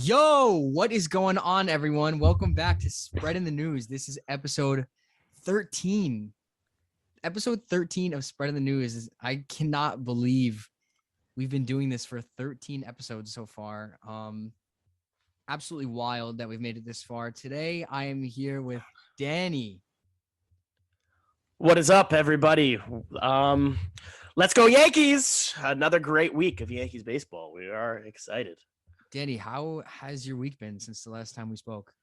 Yo, what is going on, everyone? Welcome back to Spreading the News. This is episode 13. Episode 13 of Spreading the News. I cannot believe we've been doing this for 13 episodes so far. Absolutely wild that we've made it this far. Today, I am here with Danny. What is up, everybody? Let's go Yankees! Another great week of Yankees baseball. We are excited. Danny, how has your week been since the last time we spoke?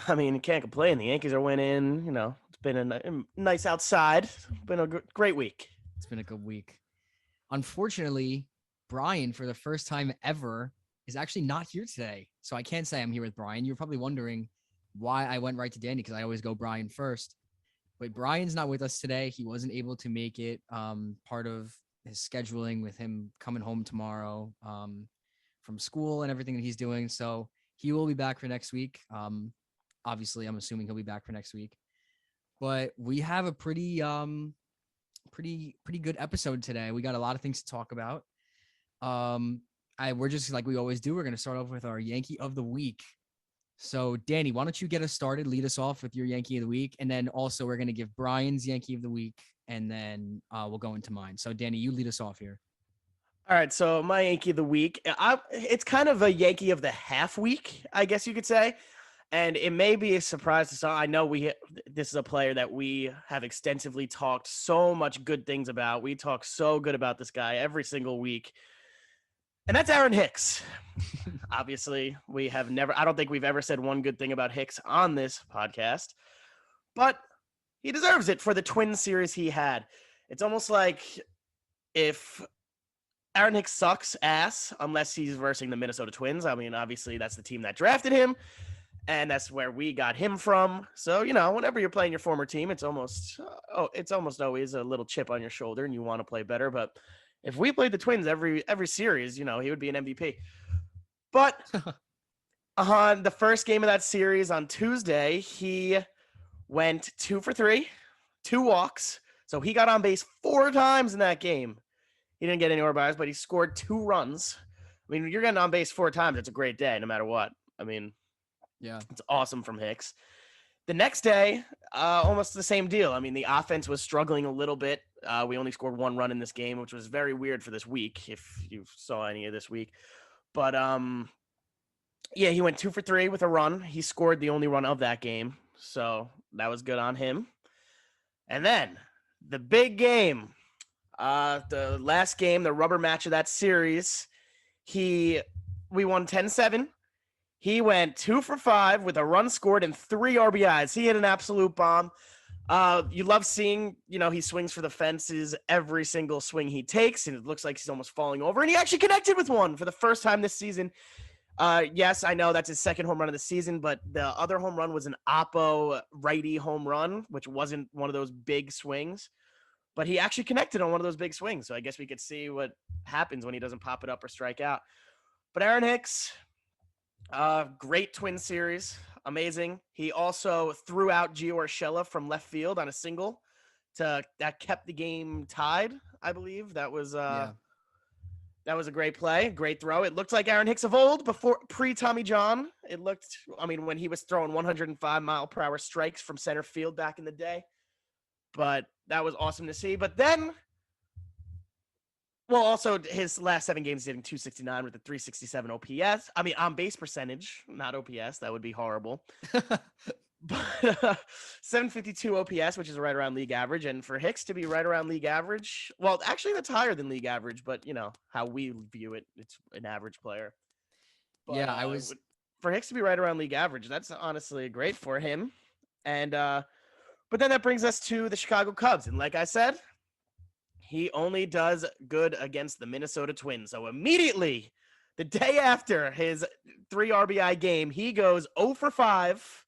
I mean, you can't complain. The Yankees are winning. You know, it's been a nice outside. Been a great week. It's been a good week. Unfortunately, Brian, for the first time ever, is actually not here today. So I can't say I'm here with Brian. You're probably wondering why I went right to Danny, because I always go Brian first. But Brian's not with us today. He wasn't able to make it, part of his scheduling with him coming home tomorrow from school and everything that he's doing. So he will be back for next week. Obviously, I'm assuming he'll be back for next week. But we have a pretty good episode today. We got a lot of things to talk about. We're just like we always do. We're going to start off with our Yankee of the Week. So, Danny, why don't you get us started? Lead us off with your Yankee of the Week. And then also we're going to give Brian's Yankee of the Week. And then we'll go into mine. So, Danny, you lead us off here. All right, so my Yankee of the Week, it's kind of a Yankee of the half week, I guess you could say. And it may be a surprise to some. I know this is a player that we have extensively talked so much good things about. We talk so good about this guy every single week. And that's Aaron Hicks. Obviously, I don't think we've ever said one good thing about Hicks on this podcast, but he deserves it for the Twins series he had. It's almost like if Aaron Hicks sucks ass unless he's versing the Minnesota Twins. I mean, obviously, that's the team that drafted him, and that's where we got him from. So, you know, whenever you're playing your former team, it's almost always a little chip on your shoulder, and you want to play better. But if we played the Twins every series, you know, he would be an MVP. But on the first game of that series on Tuesday, he went 2 for 3, 2 walks. So he got on base 4 times in that game. He didn't get any RBIs, but he scored 2 runs. I mean, you're getting on base 4 times. It's a great day, no matter what. I mean, yeah, it's awesome from Hicks. The next day, almost the same deal. I mean, the offense was struggling a little bit. We only scored 1 run in this game, which was very weird for this week, if you saw any of this week. But, yeah, he went 2 for 3 with a run. He scored the only run of that game, so that was good on him. And then the big game. The last game, the rubber match of that series, we won 10-7. He went 2 for 5 with a run scored and 3 RBIs. He hit an absolute bomb. You love seeing, you know, he swings for the fences every single swing he takes, and it looks like he's almost falling over. And he actually connected with one for the first time this season. Yes, I know that's his second home run of the season, but the other home run was an Oppo righty home run, which wasn't one of those big swings. But he actually connected on one of those big swings. So I guess we could see what happens when he doesn't pop it up or strike out. But Aaron Hicks, great Twin series. Amazing. He also threw out Gio Urshela from left field on a single that kept the game tied, I believe. That was a great play. Great throw. It looked like Aaron Hicks of old pre-Tommy John. When he was throwing 105-mile-per-hour strikes from center field back in the day. But that was awesome to see. But then, also his last 7 games, he's hitting 269 with a 367 OPS. I mean, on base percentage, not OPS. That would be horrible. But 752 OPS, which is right around league average. And for Hicks to be right around league average, well, actually that's higher than league average, but you know how we view it, it's an average player. But, yeah, for Hicks to be right around league average, that's honestly great for him. And but then that brings us to the Chicago Cubs. And like I said, he only does good against the Minnesota Twins. So immediately, the day after his 3 RBI game, he goes 0 for 5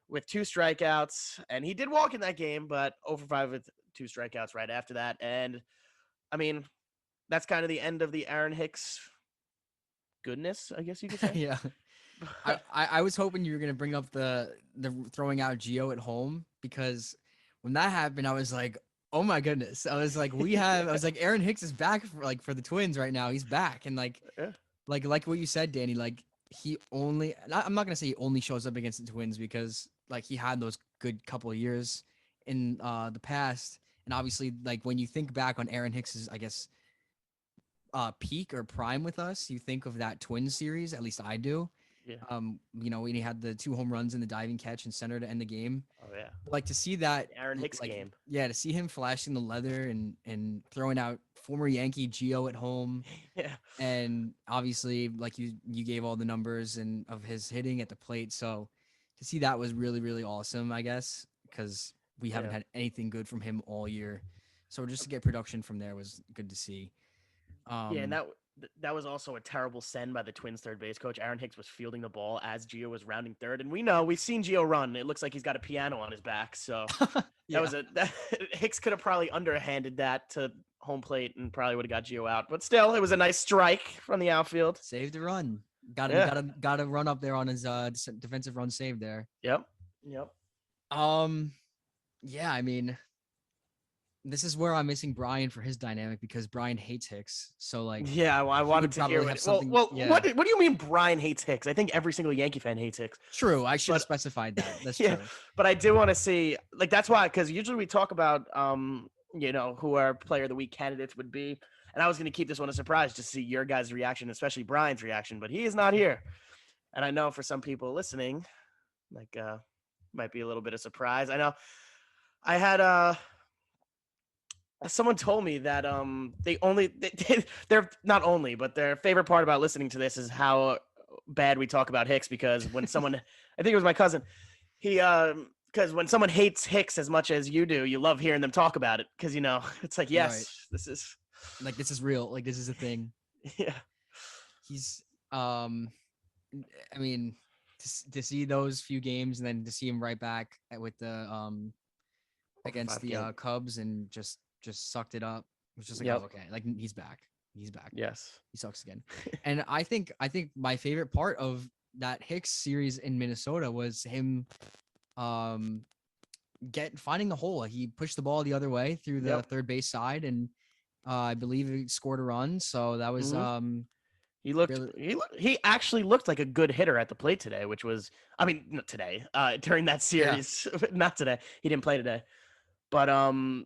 with 2 strikeouts. And he did walk in that game, but 0 for 5 with 2 strikeouts right after that. And, I mean, that's kind of the end of the Aaron Hicks goodness, I guess you could say. Yeah. I was hoping you were gonna bring up the throwing out Gio at home, because when that happened, I was like, oh my goodness. I was like, Aaron Hicks is back for the Twins right now. He's back. And like what you said, Danny, like I'm not gonna say he only shows up against the Twins because like he had those good couple of years in the past, and obviously like when you think back on Aaron Hicks's, I guess, peak or prime with us, you think of that Twins series. At least I do. Yeah. When he had the 2 home runs and the diving catch in center to end the game. Oh yeah. Like to see that, Aaron Hicks like game. yeah, to see him flashing the leather and throwing out former Yankee Gio at home, Yeah. and obviously like you gave all the numbers and of his hitting at the plate, so to see that was really really awesome, I guess, because we haven't Yeah. had anything good from him all year, so just to get production from there was good to see. Yeah, and um that was also a terrible send by the Twins third base coach. Aaron Hicks was fielding the ball as Gio was rounding third, and we've seen Gio run. It looks like he's got a piano on his back. So yeah, Hicks could have probably underhanded that to home plate and probably would have got Gio out. But still, it was a nice strike from the outfield. saved the run. Gotta Yeah. gotta run up there on his defensive run save there. Yep. Yep. um yeah, I mean, this is where I'm missing Brian for his dynamic because Brian hates Hicks. So like, Yeah, I he wanted would to probably hear have it. something. Well, Yeah, what do you mean Brian hates Hicks? I think every single Yankee fan hates Hicks. true. I should have But specified that. That's yeah, true. but I do want to see like that's why because usually we talk about who our player of the week candidates would be, and I was going to keep this one a surprise just to see your guys' reaction, especially Brian's reaction. But he is not here, and I know for some people listening, like might be a little bit of surprise. I know I had someone told me that they're not only but their favorite part about listening to this is how bad we talk about Hicks because when someone I think it was my cousin he because when someone hates Hicks as much as you do you love hearing them talk about it because it's like yes Right. this is Like this is real. Like this is a thing. yeah He's I mean, to see those few games and then to see him right back with the over against 5 the game. Cubs and just sucked it up. It was just like, Yep. oh, okay, like he's back. He's back. Yes. He sucks again. And I think my favorite part of that Hicks series in Minnesota was him finding the hole. He pushed the ball the other way through the Yep. third base side, and I believe he scored a run. So that was Mhm. really, He actually looked like a good hitter at the plate today, which was I mean not today during that yeah. series not today he didn't play today but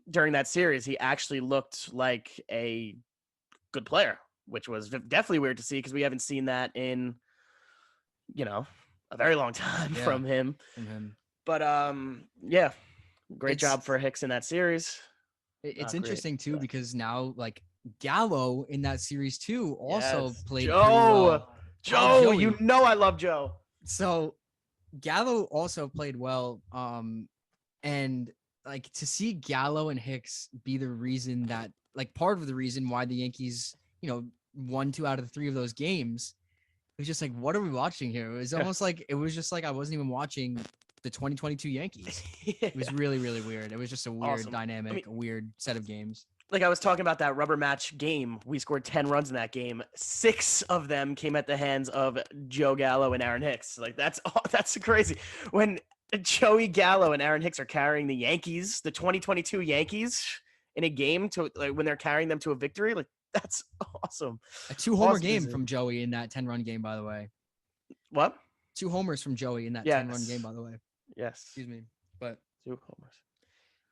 during that series he actually looked like a good player, which was definitely weird to see because we haven't seen that in a very long time Yeah, from him. from him. But yeah, great It's job for Hicks in that series. it's Not great. interesting too because now like Gallo in that series too also Yes, played pretty Joe. well. Joe, Joey. you know I love Joe. So Gallo also played well. And like to see Gallo and Hicks be the reason that like part of the reason why the Yankees, won 2 out of 3 of those games. It was just like, what are we watching here? It was almost like it was just like I wasn't even watching the 2022 Yankees. It was really, really weird. It was just a weird Awesome. dynamic, a weird set of games. Like I was talking about that rubber match game, we scored 10 runs in that game. 6 of them came at the hands of Joe Gallo and Aaron Hicks. Like that's crazy. When Joey Gallo and Aaron Hicks are carrying the Yankees, the 2022 Yankees, in a game to like when they're carrying them to a victory, like that's awesome. A 2-homer Awesome to game see. from Joey in that 10-run game, by the way. What? 2 homers from Joey in that Yes. 10-run game, by the way. Yes. Excuse me. But 2 homers.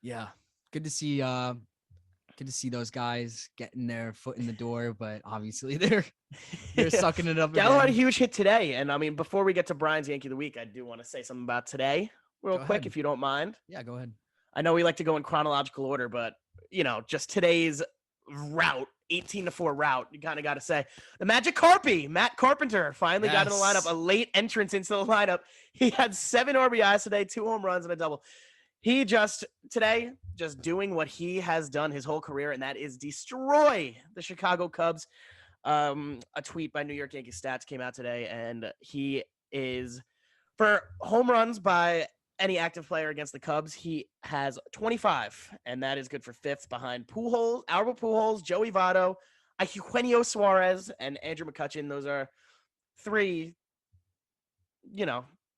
yeah, good to see those guys getting their foot in the door, but obviously they're Yeah. sucking it up Gallo had a again. huge hit today, and I mean, before we get to Brian's Yankee of the Week, I do want to say something about today, real Go quick, ahead. if you don't mind. Yeah, go ahead. I know we like to go in chronological order, but just today's route, 18-4 route, you kind of got to say the Magic Carpy, Matt Carpenter, finally got in the lineup, Yes. a late entrance into the lineup. He had 7 RBIs today, 2 home runs and a double. He just doing what he has done his whole career, and that is destroy the Chicago Cubs. A tweet by New York Yankees Stats came out today, and he is, for home runs by any active player against the Cubs, he has 25, and that is good for 5th behind Albert Pujols, Joey Votto, Eugenio Suarez, and Andrew McCutchen. Those are 3,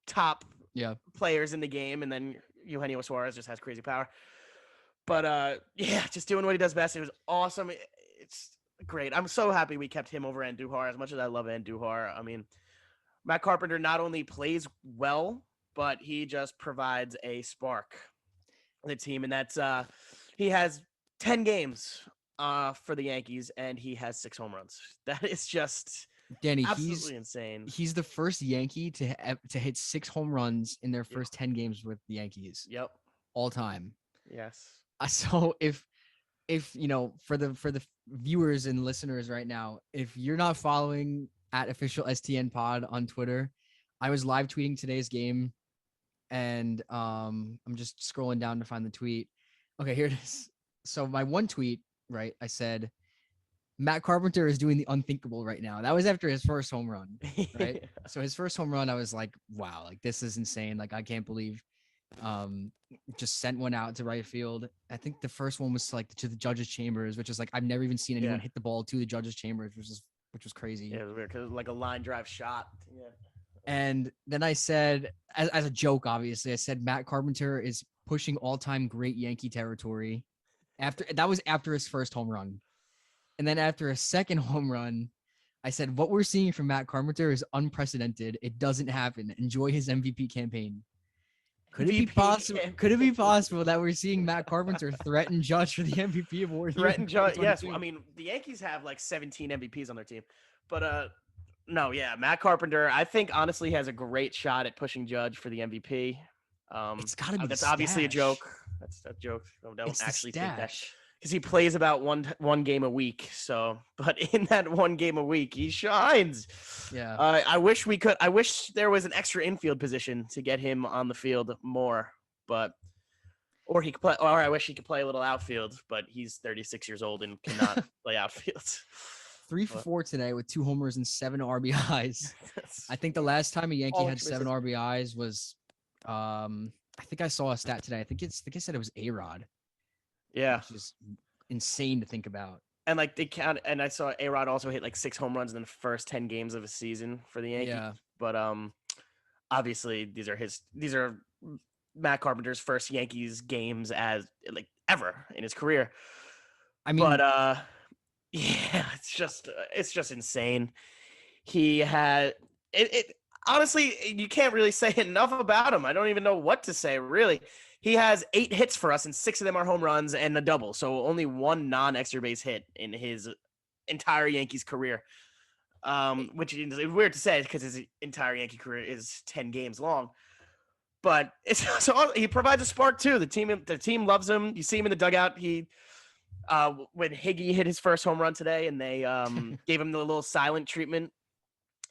top players in the game, and then Eugenio Suarez just has crazy power. But yeah, just doing what he does best. It was awesome. It's great. I'm so happy we kept him over Andujar. As much as I love Andujar, I mean, Matt Carpenter not only plays well, but he just provides a spark for the team, and that's he has 10 games for the Yankees, and he has 6 home runs. That is just Danny, absolutely insane. he's the first Yankee to hit 6 home runs in their Yep. first 10 games with the Yankees Yep. all time. Yes. So if for the viewers and listeners right now, if you're not following at official STN pod on Twitter, I was live tweeting today's game, and I'm just scrolling down to find the tweet. Okay, here it is. So my one tweet, right? I said Matt Carpenter is doing the unthinkable right now. That was after his first home run, right? So his first home run, I was like, wow, like this is insane. Like I can't believe just sent one out to right field. I think the first one was like to the judges' chambers, which is like I've never even seen anyone hit the ball to the judges' chambers, which was crazy. Yeah, it was weird because like a line drive shot. Yeah. And then I said, as a joke, obviously, I said Matt Carpenter is pushing all-time great Yankee territory. That was after his first home run. And then after a second home run, I said, what we're seeing from Matt Carpenter is unprecedented. It doesn't happen. Enjoy his MVP campaign. Could it be possible that we're seeing Matt Carpenter threaten Judge for the MVP award? Threaten Judge, yes. I mean, the Yankees have like 17 MVPs on their team, but no, yeah, Matt Carpenter, I think honestly has a great shot at pushing Judge for the MVP. It's got to be. That's obviously a joke. That's a joke. I don't it's actually think that. Because he plays about one game a week. So, but in that one game a week, he shines. Yeah. I wish there was an extra infield position to get him on the field more, or he could play, or I wish he could play a little outfield, but he's 36 years old and cannot play outfield. 3 for 4 today with 2 homers and 7 RBIs. I think the last time a Yankee had 7 RBIs was, I think I saw a stat today. I think I said it was A-Rod. Yeah, which is insane to think about. And like they count, and I saw A-Rod also hit like 6 home runs in the first 10 games of a season for the Yankees. Yeah. But obviously these are Matt Carpenter's first Yankees games as like ever in his career. I mean, but yeah, it's just insane. He had it. Honestly, you can't really say enough about him. I don't even know what to say, really. He has 8 hits for us, and 6 of them are home runs and a double. So only 1 non-extra base hit in his entire Yankees career, which is weird to say because his entire Yankee career is 10 games long. But so he provides a spark too. The team loves him. You see him in the dugout. He when Higgy hit his first home run today, and they gave him the little silent treatment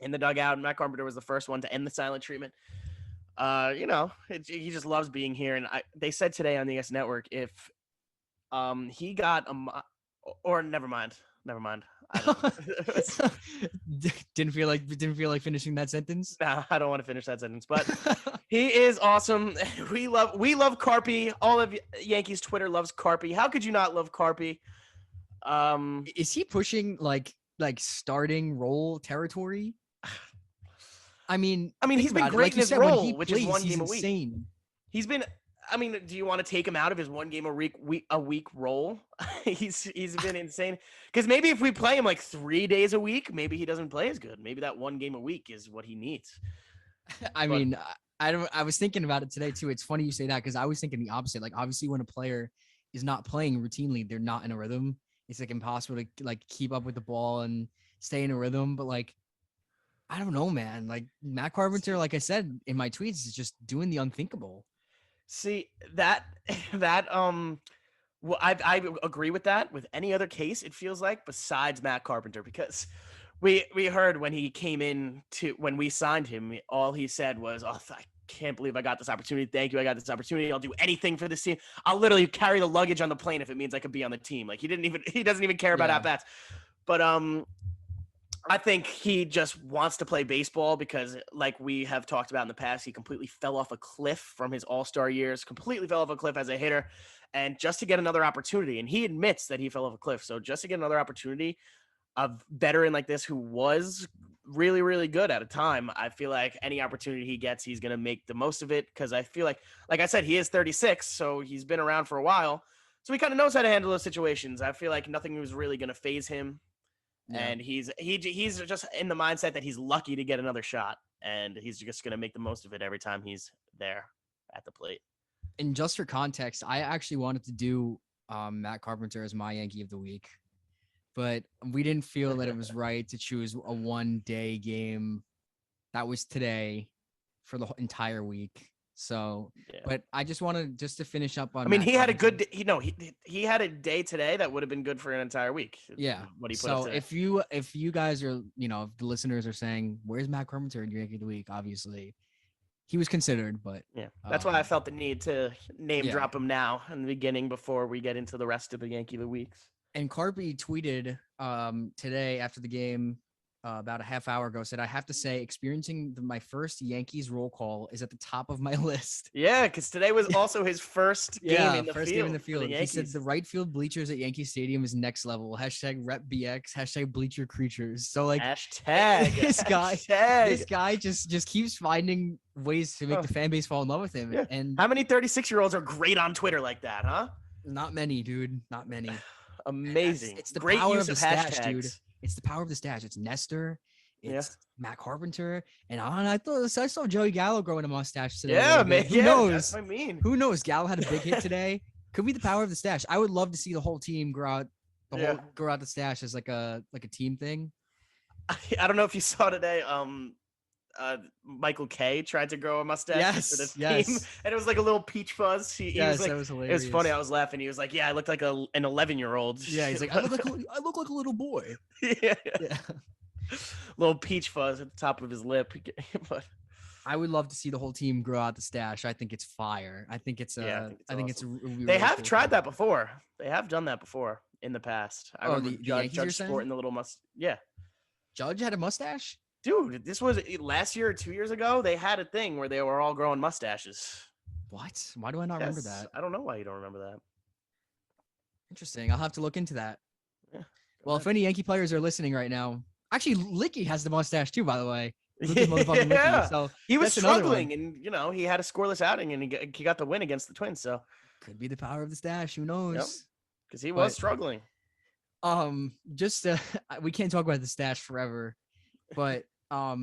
in the dugout. Matt Carpenter was the first one to end the silent treatment. He just loves being here. And they said today on the S Network, if he got never mind. Didn't feel like finishing that sentence. Nah, I don't want to finish that sentence, but he is awesome. We love Carpy. All of Yankees Twitter loves Carpy. How could you not love Carpy? Is he pushing like starting role territory? I mean, he's been great in his role, which is 1 game a week. Insane. He's been. I mean, do you want to take him out of his 1 game a week role? he's been insane. Because maybe if we play him like 3 days a week, maybe he doesn't play as good. Maybe that 1 game a week is what he needs. I was thinking about it today too. It's funny you say that because I was thinking the opposite. Like obviously, when a player is not playing routinely, they're not in a rhythm. It's like impossible to like keep up with the ball and stay in a rhythm. But like, I don't know, man. Like Matt Carpenter, like I said in my tweets, is just doing the unthinkable. See I agree with that. With any other case, it feels like besides Matt Carpenter, because we heard when he came in when we signed him, all he said was, "Oh, I can't believe I got this opportunity. Thank you, I got this opportunity. I'll do anything for this team. I'll literally carry the luggage on the plane if it means I could be on the team." Like he doesn't even care about at-bats. But I think he just wants to play baseball because, like we have talked about in the past, he completely fell off a cliff from his all-star years, completely fell off a cliff as a hitter, and just to get another opportunity, and he admits that he fell off a cliff, so just to get another opportunity, a veteran like this who was really, really good at a time, I feel like any opportunity he gets, he's going to make the most of it because I feel like I said, he is 36, so he's been around for a while, so he kind of knows how to handle those situations. I feel like nothing was really going to phase him. Yeah. And he's just in the mindset that he's lucky to get another shot. and he's just going to make the most of it every time he's there at the plate. And just for context, I actually wanted to do Matt Carpenter as my Yankee of the week, but we didn't feel that it was right to choose a 1-day game that was today for the entire week. So, but I just wanted just to finish up on. I mean, Matt he had a Carpenter. good. He had a day today that would have been good for an entire week. Yeah. What he put up So today. if you guys are, if the listeners are saying, "Where's Matt Carpenter in your Yankee of the week?" Obviously, he was considered, but yeah, that's why I felt the need to name drop him now in the beginning before we get into the rest of the Yankee of the weeks. And Carpy tweeted today after the game about a half hour ago, said, "I have to say, experiencing my first Yankees roll call is at the top of my list." Yeah, because today was also his first game in the first field. Game in the field. He said the right field bleachers at Yankee Stadium is next level. #RepBX. #Bleacher Creatures. So like this guy just keeps finding ways to make the fan base fall in love with him. Yeah. And how many 36-year-olds are great on Twitter like that, huh? Not many, dude. Not many. Amazing. It's the great power use of the hashtags. stash, dude. It's the power of the stash. It's Nestor. It's Matt Carpenter. And I saw Joey Gallo growing a mustache today. Yeah, man. Who knows? That's what I mean. Who knows? Gallo had a big hit today. Could be the power of the stash. I would love to see the whole team grow out the stash as like a team thing. I don't know if you saw today. Michael K tried to grow a mustache for this team, and it was like a little peach fuzz. He was like, that was hilarious. It was funny. I was laughing. He was like, "Yeah, I looked like an 11-year-old." Yeah, he's like, I look like a little boy. yeah. Little peach fuzz at the top of his lip. But I would love to see the whole team grow out the stash. I think it's fire. I think it's I think it's awesome. They have tried that before. They have done that before in the past. I remember the Judge sporting the little mustache. Yeah. Judge had a mustache? Dude, this was last year or 2 years ago. They had a thing where they were all growing mustaches. What? Why do I not remember that? I don't know why you don't remember that. Interesting. I'll have to look into that. Yeah. Well, if any Yankee players are listening right now, actually, Licky has the mustache too, by the way. Yeah. So he was struggling, and he had a scoreless outing, and he got the win against the Twins. So could be the power of the stash. Who knows? Because he was struggling. Just we can't talk about the stash forever, but I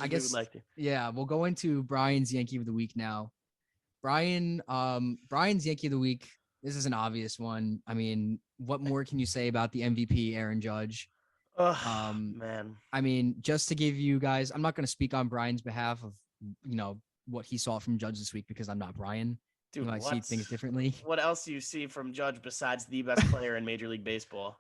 guess we would like to. Yeah, we'll go into Brian's Yankee of the week now. Brian's Yankee of the week. This is an obvious one. I mean, what more can you say about the MVP, Aaron Judge? Man. I mean, just to give you guys, I'm not going to speak on Brian's behalf of what he saw from Judge this week because I'm not Brian. Dude, I see things differently. What else do you see from Judge besides the best player in Major League Baseball?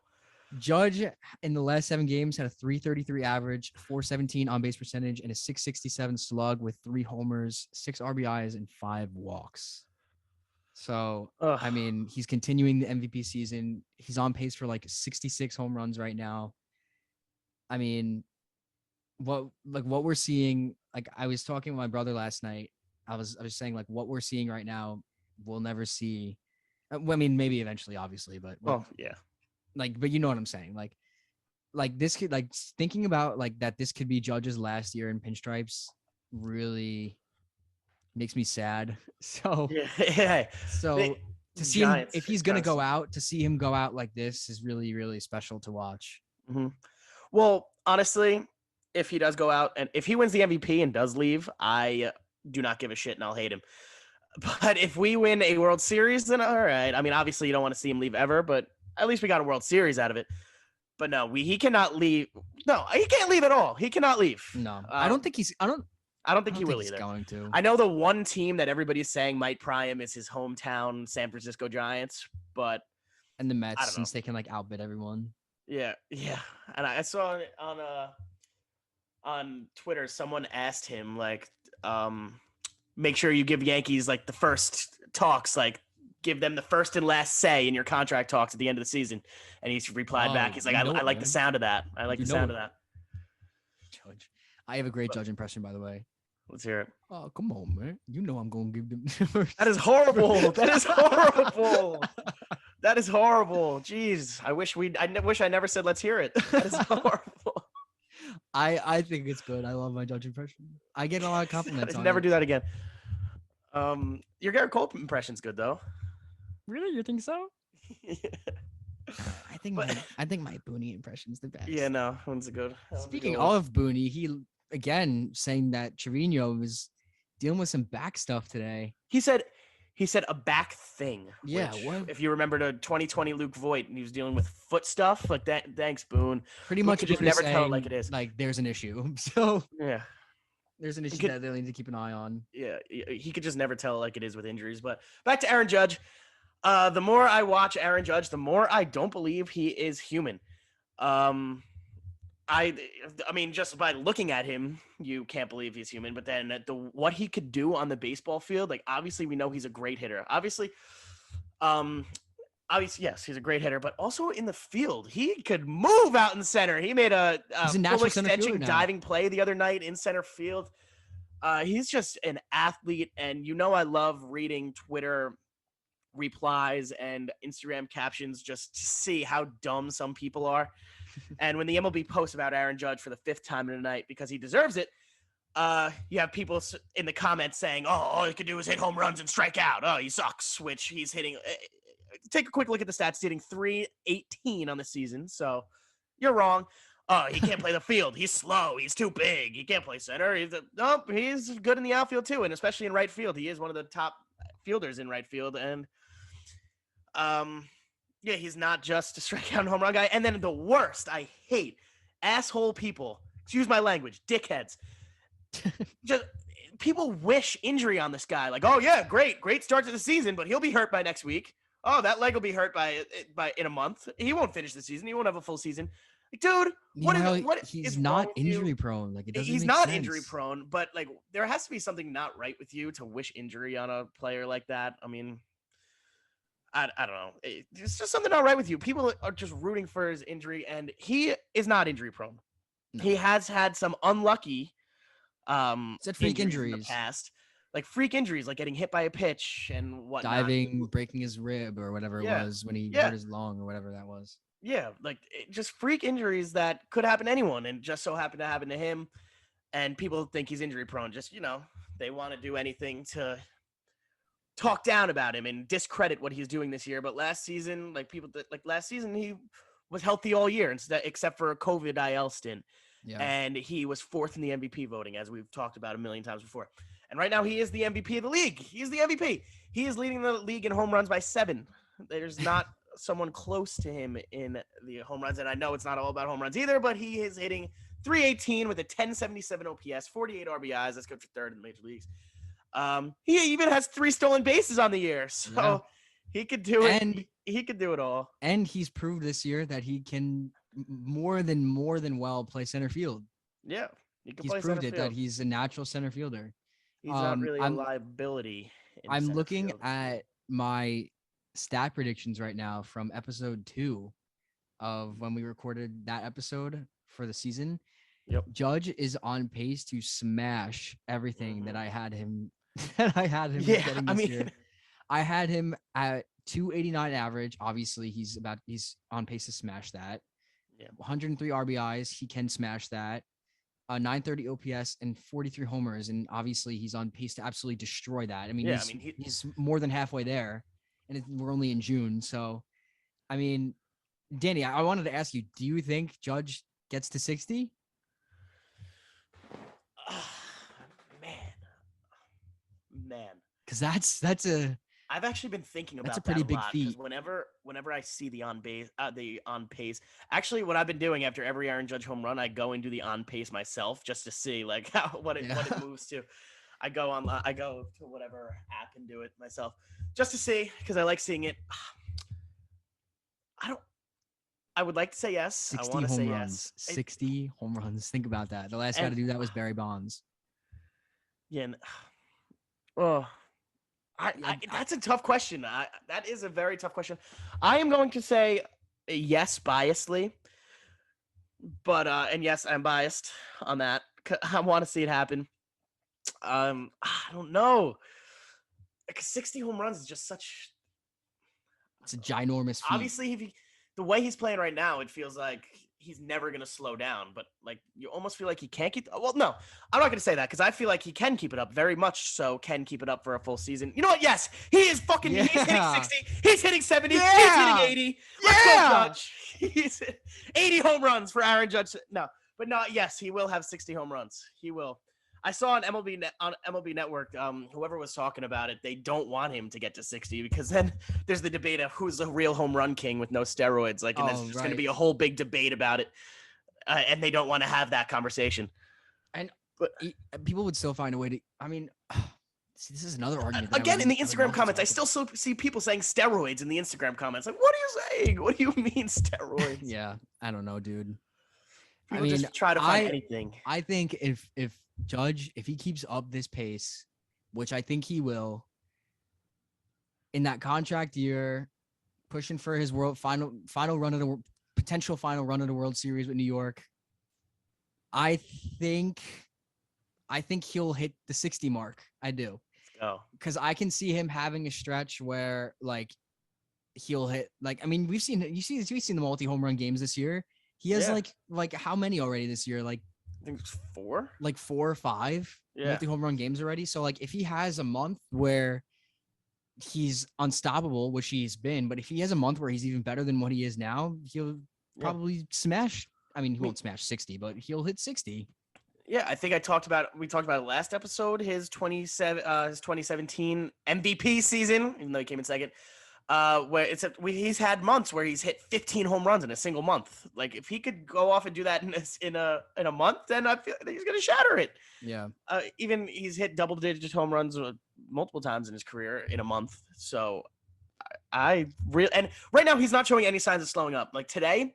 Judge in the last 7 games had a .333 average, .417 on base percentage, and a .667 slug with 3 homers, 6 RBIs, and 5 walks. So, I mean, he's continuing the MVP season. He's on pace for like 66 home runs right now. I mean, what we're seeing, like I was talking with my brother last night. I was saying like what we're seeing right now, we'll never see. I mean, maybe eventually, obviously, but yeah. But you know what I'm saying? Like this could thinking about that this could be Judge's last year in pinstripes really makes me sad. So So to see him, if he's gonna go out, to see him go out like this is really, really special to watch. Mm-hmm. Well, honestly, if he does go out and if he wins the MVP and does leave, I do not give a shit and I'll hate him. But if we win a World Series, then all right. I mean, obviously you don't want to see him leave ever, but at least we got a World Series out of it. But no, he cannot leave. No, he can't leave at all. He cannot leave. No, I don't think I don't think he will either. Going to. I know the one team that everybody's saying might pry him is his hometown San Francisco Giants, and the Mets, since they can outbid everyone. Yeah. And I saw on Twitter someone asked him make sure you give Yankees the first talks, give them the first and last say in your contract talks at the end of the season. And he's replied back. He's like, I like the sound of that. I like the sound of that. Judge. I have a great Judge impression, by the way. Let's hear it. Oh, come on, man. You know I'm going to give them. That is horrible. That is horrible. That is horrible. Jeez. I wish I never said, let's hear it. That is horrible. I think it's good. I love my Judge impression. I get a lot of compliments on never it. do that again. Your Garrett Cole impression's good though. Really? You think so? Yeah. I think my Booney impression's the best. Yeah, no, one's good. Speaking of Booney, he again saying that Trevino was dealing with some back stuff today. He said a back thing. Yeah, Which, what? if you remember the 2020 Luke Voigt, and he was dealing with foot stuff like that. Thanks, Boone. Pretty Luke much could just Boone is never tell it like saying it is. like there's an issue. So Yeah. there's an issue could- that they'll need to keep an eye on. Yeah, he could just never tell it like it is with injuries. But back to Aaron Judge. The more I watch Aaron Judge, the more I don't believe he is human. I mean, just by looking at him, you can't believe he's human. But then what he could do on the baseball field, like obviously we know he's a great hitter. Obviously, yes, he's a great hitter. But also in the field, he could move out in center. He made a He's a full natural center fielder extension now. diving play the other night in center field. He's just an athlete, and I love reading Twitter replies and Instagram captions just to see how dumb some people are. And when the MLB posts about Aaron Judge for the 5th time in a night because he deserves it, you have people in the comments saying, "Oh, all he could do is hit home runs and strike out. Oh, he sucks." Which he's hitting. Take a quick look at the stats. He's hitting .318 on the season. So you're wrong. Oh, he can't play the field. He's slow. He's too big. He can't play center. He's good in the outfield too, and especially in right field. He is one of the top fielders in right field, and yeah, he's not just a strikeout and home run guy. And then the worst, I hate asshole people. Excuse my language, dickheads. Just people wish injury on this guy. Like, oh yeah, great start to the season, but he'll be hurt by next week. Oh, that leg will be hurt by in a month. He won't finish the season. He won't have a full season. Like, dude, he's not injury prone. Like, it doesn't he's make not sense. injury prone, but like there has to be something not right with you to wish injury on a player like that. I mean, I don't know. It's just something not right with you. People are just rooting for his injury, and he is not injury prone. No. He has had some unlucky freak injuries in the past, like freak injuries, like getting hit by a pitch and whatnot. Diving, breaking his rib or whatever it was when he hurt his lung or whatever that was. Yeah, like just freak injuries that could happen to anyone, and just so happened to happen to him. And people think he's injury prone. Just they want to do anything to talk down about him and discredit what he's doing this year. But last season, he was healthy all year except for a COVID IL stint. Yeah. And he was 4th in the MVP voting, as we've talked about a million times before. And right now he is the MVP of the league. He's the MVP. He is leading the league in home runs by 7. There's not someone close to him in the home runs. And I know it's not all about home runs either, but he is hitting .318 with a 1077 OPS, 48 RBIs. That's good for 3rd in the major leagues. He even has 3 stolen bases on the year, so he could do it. And he could do it all. And he's proved this year that he can more than well play center field. Yeah, he's proved it that he's a natural center fielder. He's not really a liability. I'm looking at my stat predictions right now from episode 2 of when we recorded that episode for the season. Yep. Judge is on pace to smash everything that I had him getting this year. I had him at 289 average. Obviously, he's on pace to smash that. Yeah. 103 RBIs, he can smash that. 930 OPS and 43 homers, and obviously he's on pace to absolutely destroy that. I mean, he's more than halfway there, and we're only in June. So, I mean, Danny, I wanted to ask you: do you think Judge gets to 60? Man, because that's a. I've actually been thinking about that's a pretty big feat. Whenever I see the on pace, actually, what I've been doing after every Aaron Judge home run, I go and do the on pace myself just to see like what it moves to. I go to whatever app and do it myself just to see because I like seeing it. I would like to say yes. 60 I want to say runs. yes. 60 home runs. Think about that. The last guy to do that was Barry Bonds. Yeah. That's a tough question. That is a very tough question. I am going to say yes, biasly. But and yes, I'm biased on that. I want to see it happen. I don't know. 60 home runs is just such. It's a ginormous feat. Obviously, the way he's playing right now, it feels like he's never going to slow down, but like you almost feel like he can't keep. Well, no, I'm not going to say that because I feel like he can keep it up very much. So can keep it up for a full season. You know what? Yes, he is fucking. Yeah. He's hitting 60. He's hitting 70. Yeah. He's hitting 80. Let's go, Judge. He's 80 home runs for Aaron Judge. No, But no, yes, he will have 60 home runs. He will. I saw on MLB Network, whoever was talking about it, they don't want him to get to 60 because then there's the debate of who's the real home run king with no steroids. Like, and there's just going to be a whole big debate about it, and they don't want to have that conversation. And but people would still find a way to. I mean, see, this is another argument. Again, in the Instagram comments, I still see people saying steroids in the Instagram comments. Like, what are you saying? What do you mean steroids? Yeah, I don't know, dude. People just try to find anything. I think if Judge, if he keeps up this pace, which I think he will, in that contract year, pushing for his final run of the potential final run of the World Series with New York, I think he'll hit the 60 mark. I do. Oh, because I can see him having a stretch where like he'll hit like I mean we've seen the multi-home run games this year. He has like how many already this year? Like I think it's 4. Like 4 or 5 multi-home run games already. So like if he has a month where he's unstoppable, which he's been, but if he has a month where he's even better than what he is now, he'll probably smash. I mean, he won't smash 60, but he'll hit 60. Yeah, I think we talked about it last episode, his 2017 MVP season, even though he came in second. Where he's had months where he's hit 15 home runs in a single month. Like if he could go off and do that in a month, then I feel like he's gonna shatter it. Yeah. Even he's hit double-digit home runs multiple times in his career in a month. So and right now he's not showing any signs of slowing up. Like today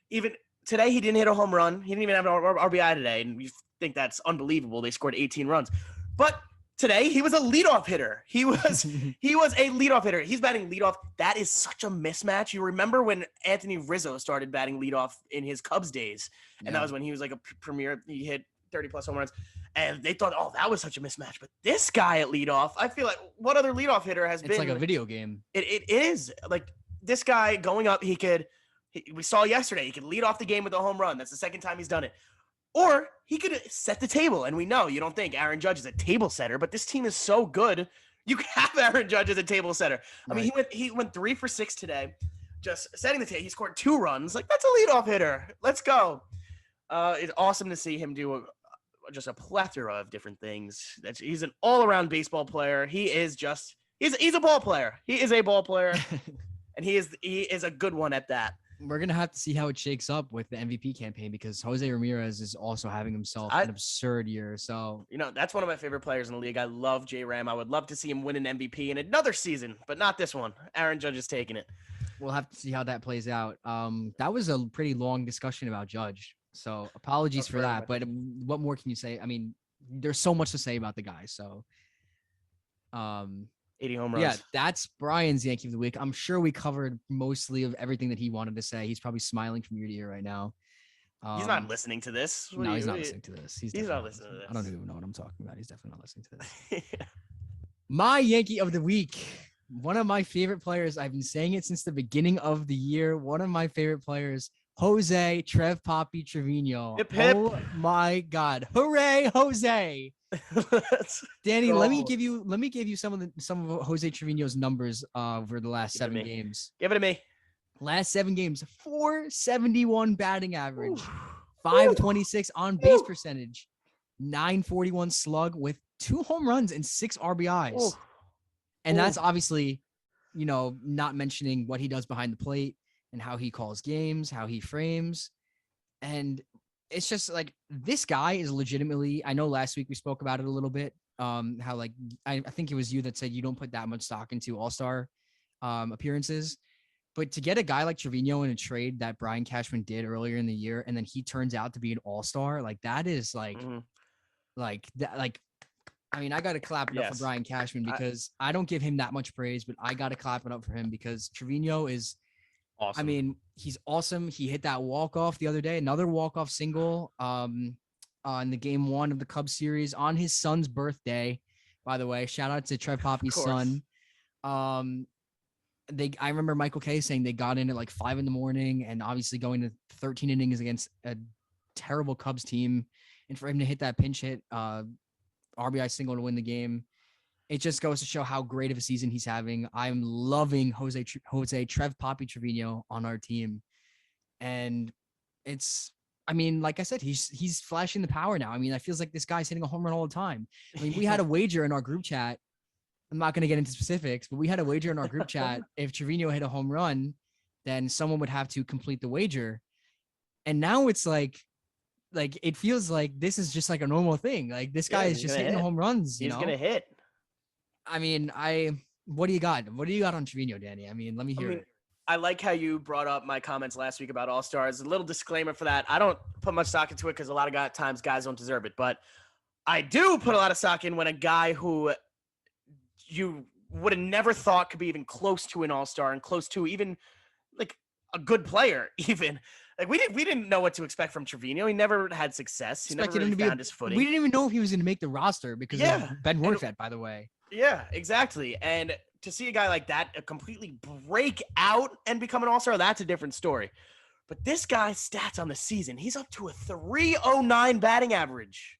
he didn't hit a home run. He didn't even have an RBI today, and you think that's unbelievable. They scored 18 runs, but today he was a leadoff hitter. He was a leadoff hitter. He's batting leadoff. That is such a mismatch. You remember when Anthony Rizzo started batting leadoff in his Cubs days, and that was when he was like a premier. He hit 30 plus home runs, and they thought, oh, that was such a mismatch. But this guy at leadoff, I feel like what other leadoff hitter has been? It's like a video game. It is like this guy going up. We saw yesterday he could lead off the game with a home run. That's the second time he's done it. Or he could set the table. And we know you don't think Aaron Judge is a table setter, but this team is so good. You can have Aaron Judge as a table setter. Right. I mean, he went 3 for 6 today, just setting the table. He scored 2 runs. Like, that's a leadoff hitter. Let's go. It's awesome to see him do just a plethora of different things. He's an all-around baseball player. He's a ball player. He is a ball player, and he is a good one at that. We're going to have to see how it shakes up with the MVP campaign because Jose Ramirez is also having himself an absurd year. So, that's one of my favorite players in the league. I love J-Ram. I would love to see him win an MVP in another season, but not this one. Aaron Judge is taking it. We'll have to see how that plays out. That was a pretty long discussion about Judge. So apologies for that. But what more can you say? I mean, there's so much to say about the guy. So, 80 home runs. Yeah, that's Brian's Yankee of the Week. I'm sure we covered mostly of everything that he wanted to say. He's probably smiling from ear to ear right now. He's not listening to this. He's not listening to this. He's not listening to this. I don't even know what I'm talking about. He's definitely not listening to this. My Yankee of the Week. One of my favorite players. I've been saying it since the beginning of the year. One of my favorite players, Jose Trev Poppy Trevino. Hip, hip. Oh my God. Hooray, Jose. Danny, let me give you some of Jose Trevino's numbers over the last 7 games. Give it to me. Last 7 games, 471 batting average, 526 on base percentage, 941 slug with 2 home runs and 6 RBIs. And that's obviously, not mentioning what he does behind the plate and how he calls games, how he frames. And it's just like this guy is legitimately, I know last week we spoke about it a little bit. How like, I think it was you that said you don't put that much stock into all-star appearances, but to get a guy like Trevino in a trade that Brian Cashman did earlier in the year, and then he turns out to be an all-star, like that is like, I mean, I got to clap it up for Brian Cashman because I don't give him that much praise, but I got to clap it up for him because Trevino is awesome. I mean, he's awesome. He hit that walk-off the other day, another walk-off single in the game 1 of the Cubs series on his son's birthday, by the way. Shout out to Trev Poppy's son. I remember Michael Kay saying they got in at like 5 a.m. and obviously going to 13 innings against a terrible Cubs team. And for him to hit that pinch hit RBI single to win the game, it just goes to show how great of a season he's having. I'm loving Jose Trev Poppy Trevino on our team. And it's I mean, like I said, he's flashing the power now. I mean, I feels like this guy's hitting a home run all the time. I mean, we had a wager in our group chat. I'm not going to get into specifics, but we had a wager in our group chat. If Trevino hit a home run, then someone would have to complete the wager. And now it's like it feels like this is just like a normal thing. Like this guy is just hitting home runs. He's gonna hit. I mean, what do you got? What do you got on Trevino, Danny? I mean, let me hear it. I like how you brought up my comments last week about All-Stars. A little disclaimer for that. I don't put much stock into it because a lot of times guys don't deserve it. But I do put a lot of stock in when a guy who you would have never thought could be even close to an All-Star and close to even like a good player even. Like we didn't know what to expect from Trevino. He never had success. He never really found his footing. We didn't even know if he was going to make the roster because of Ben Workfed, by the way. Yeah, exactly. And to see a guy like that completely break out and become an all-star, that's a different story. But this guy's stats on the season, he's up to a 309 batting average.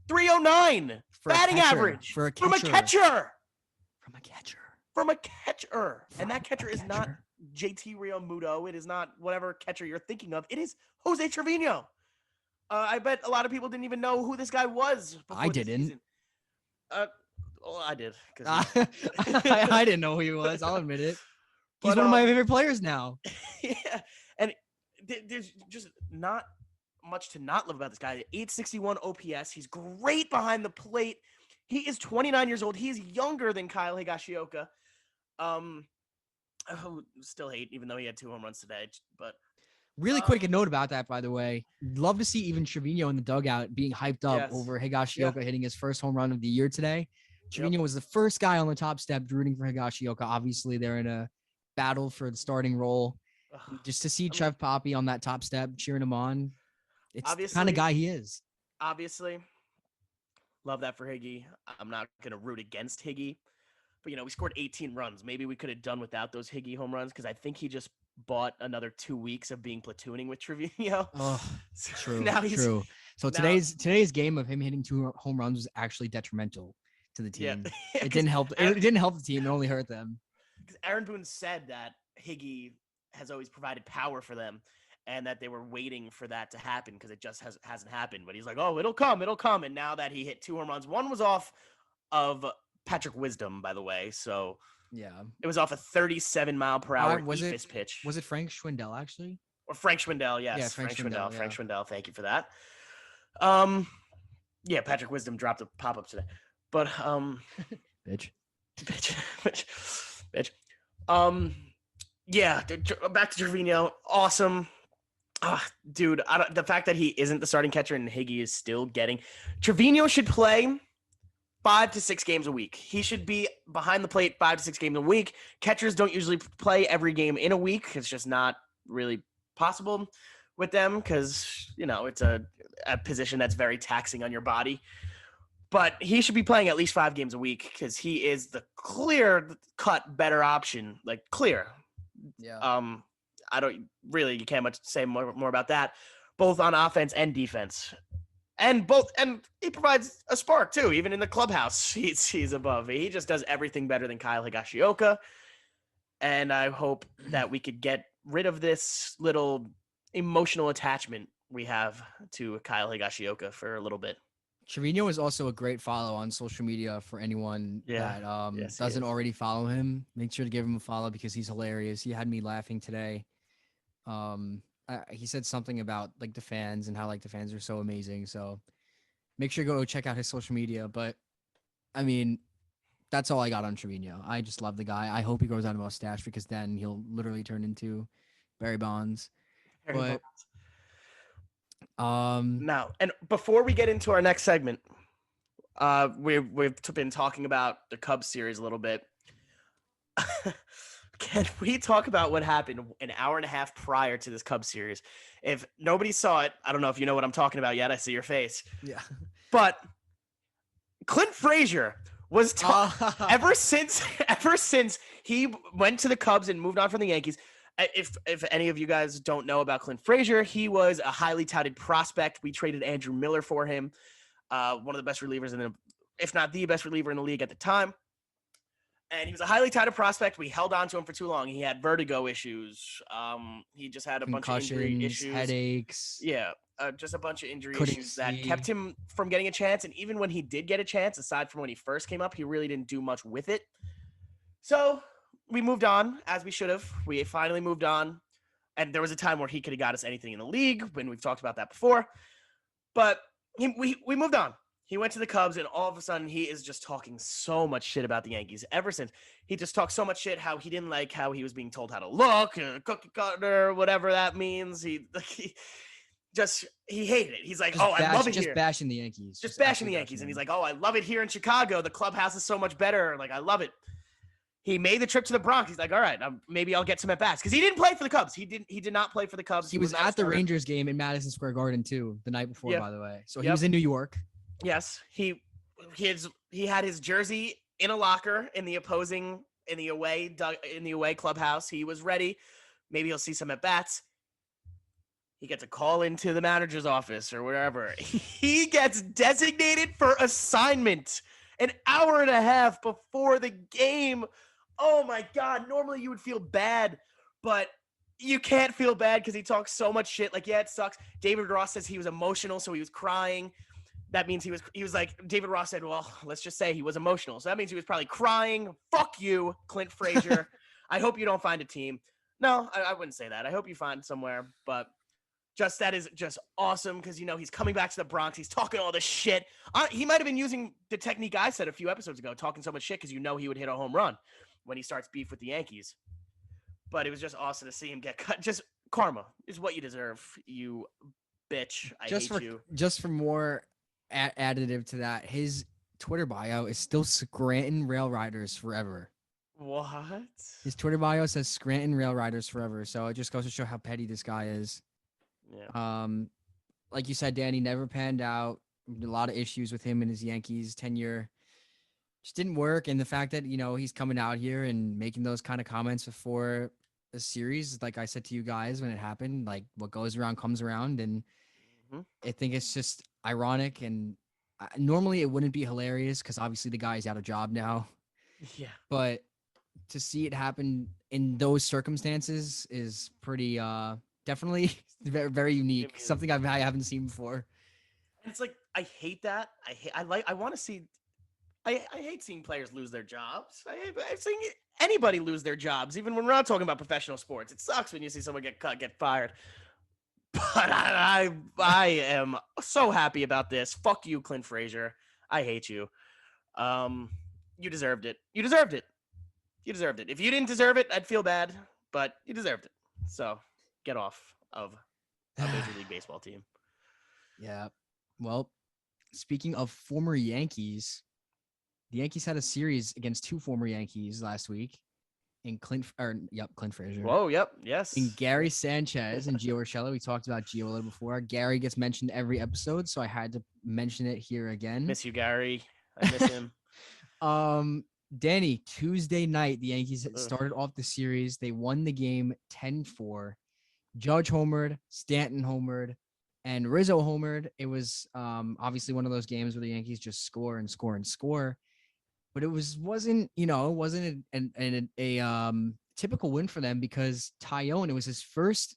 309 batting average from a catcher. And that catcher is not JT Realmuto. It is not whatever catcher you're thinking of. It is Jose Trevino. I bet a lot of people didn't even know who this guy was. I didn't. Well, I did. I didn't know who he was. I'll admit it. He's one of my favorite players now. Yeah, and there's just not much to not love about this guy. 861 OPS. He's great behind the plate. He is 29 years old. He's younger than Kyle Higashioka. Still hate, even though he had 2 home runs today. But really quick, a note about that, by the way. Love to see even Trevino in the dugout being hyped up over Higashioka hitting his first home run of the year today. Trevino was the first guy on the top step rooting for Higashioka. Obviously, they're in a battle for the starting role. Just to see Trev Poppy on that top step cheering him on, it's the kind of guy he is. Obviously, love that for Higgy. I'm not going to root against Higgy. But, we scored 18 runs. Maybe we could have done without those Higgy home runs because I think he just bought another 2 weeks of being platooning with Trevino. Oh, true. True. So today's game of him hitting 2 home runs was actually detrimental to the team. Yeah. It didn't help. It didn't help the team. It only hurt them. Because Aaron Boone said that Higgy has always provided power for them, and that they were waiting for that to happen because it just hasn't happened. But he's like, oh, it'll come. And now that he hit 2 home runs, one was off of Patrick Wisdom, by the way. So yeah, it was off a 37-mile-per-hour pitch. Was it Frank Schwindel actually? Or Frank Schwindel? Yes, yeah, Frank Schwindel. Yeah. Frank Schwindel. Thank you for that. Yeah, Patrick Wisdom dropped a pop-up today, but bitch. Yeah, back to Trevino. Awesome. Dude, the fact that he isn't the starting catcher and Higgy is still getting Trevino should play 5 to 6 games a week. He should be behind the plate 5 to 6 games a week. Catchers don't usually play every game in a week. It's just not really possible with them because, it's a position that's very taxing on your body. But he should be playing at least 5 games a week because he is the clear-cut better option. Like, clear. Yeah. You can't much say more about that, both on offense and defense. And he provides a spark too, even in the clubhouse. He's above. He just does everything better than Kyle Higashioka. And I hope that we could get rid of this little emotional attachment we have to Kyle Higashioka for a little bit. Trevino is also a great follow on social media for anyone that doesn't already follow him. Make sure to give him a follow because he's hilarious. He had me laughing today. He said something about like the fans and how like the fans are so amazing. So make sure to go check out his social media. But I mean, that's all I got on Trevino. I just love the guy. I hope he grows out a mustache because then he'll literally turn into Barry Bonds. Now, and before we get into our next segment, we've been talking about the Cubs series a little bit. Can we talk about what happened an hour and a half prior to this Cubs series? If nobody saw it, I don't know if you know what I'm talking about yet. I see your face. Yeah. But Clint Frazier was ever since he went to the Cubs and moved on from the Yankees. If any of you guys don't know about Clint Frazier, he was a highly touted prospect. We traded Andrew Miller for him, one of the best relievers if not the best reliever in the league at the time. And he was a highly touted prospect. We held on to him for too long. He had vertigo issues. He just had a bunch of injury Concussions, issues. headaches. Yeah, just a bunch of injury Couldn't issues that see. kept him from getting a chance. And even when he did get a chance, aside from when he first came up, he really didn't do much with it. So we moved on, as we should have. We finally moved on. And there was a time where he could have got us anything in the league, when we've talked about that before. But we moved on. He went to the Cubs, and all of a sudden, he is just talking so much shit about the Yankees. Ever since, he just talked so much shit, how he didn't like how he was being told how to look, cookie cutter, whatever that means. He hated it. He's like, I love it just here. bashing the Yankees. Just bashing the Yankees. And he's like, I love it here in Chicago. The clubhouse is so much better. Like, I love it. He made the trip to the Bronx. He's like, all right, maybe I'll get some at bats, because he didn't play for the Cubs. He did not play for the Cubs. He was at the Rangers game in Madison Square Garden too, the night before, by the way. So he was in New York. Yes, he had his jersey in a locker in the away clubhouse. He was ready. Maybe he'll see some at bats. He gets a call into the manager's office or wherever. He gets designated for assignment an hour and a half before the game. Oh my God! Normally you would feel bad, but you can't feel bad because he talks so much shit. Like, yeah, it sucks. David Ross says he was emotional, so he was crying. That means he was like, David Ross said, well, let's just say he was emotional. So that means he was probably crying. Fuck you, Clint Frazier. I hope you don't find a team. No, I wouldn't say that. I hope you find somewhere. But that is just awesome because, he's coming back to the Bronx. He's talking all this shit. He might have been using the technique I said a few episodes ago, talking so much shit because he would hit a home run when he starts beef with the Yankees. But it was just awesome to see him get cut. Just karma is what you deserve, you bitch. I hate you. Just for more additive to that, his Twitter bio is still Scranton Rail Riders Forever. What? His Twitter bio says Scranton Rail Riders Forever. So it just goes to show how petty this guy is. Yeah. Like you said, Danny, never panned out. A lot of issues with him and his Yankees tenure. Just didn't work. And the fact that, he's coming out here and making those kind of comments before a series, like I said to you guys when it happened, like what goes around comes around. And I think it's just ironic. And normally it wouldn't be hilarious because obviously the guy's out of job now. Yeah. But to see it happen in those circumstances is pretty definitely very, very unique. Something I haven't seen before. It's like, I hate that. I hate seeing players lose their jobs. I hate seeing anybody lose their jobs, even when we're not talking about professional sports. It sucks when you see someone get cut, get fired. But I am so happy about this. Fuck you, Clint Frazier. I hate you. You deserved it. You deserved it. You deserved it. If you didn't deserve it, I'd feel bad, but you deserved it. So get off of a Major League Baseball team. Yeah. Well, speaking of former Yankees, the Yankees had a series against two former Yankees last week in Clint Frazier. Whoa, yep, yes. In Gary Sanchez and Gio Urshela. We talked about Gio a little before. Gary gets mentioned every episode, so I had to mention it here again. Miss you, Gary. I miss him. Danny, Tuesday night, the Yankees started off the series. They won the game 10-4. Judge homered, Stanton homered, and Rizzo homered. It was obviously one of those games where the Yankees just score and score and score. But it wasn't a typical win for them because Tyone, it was his first,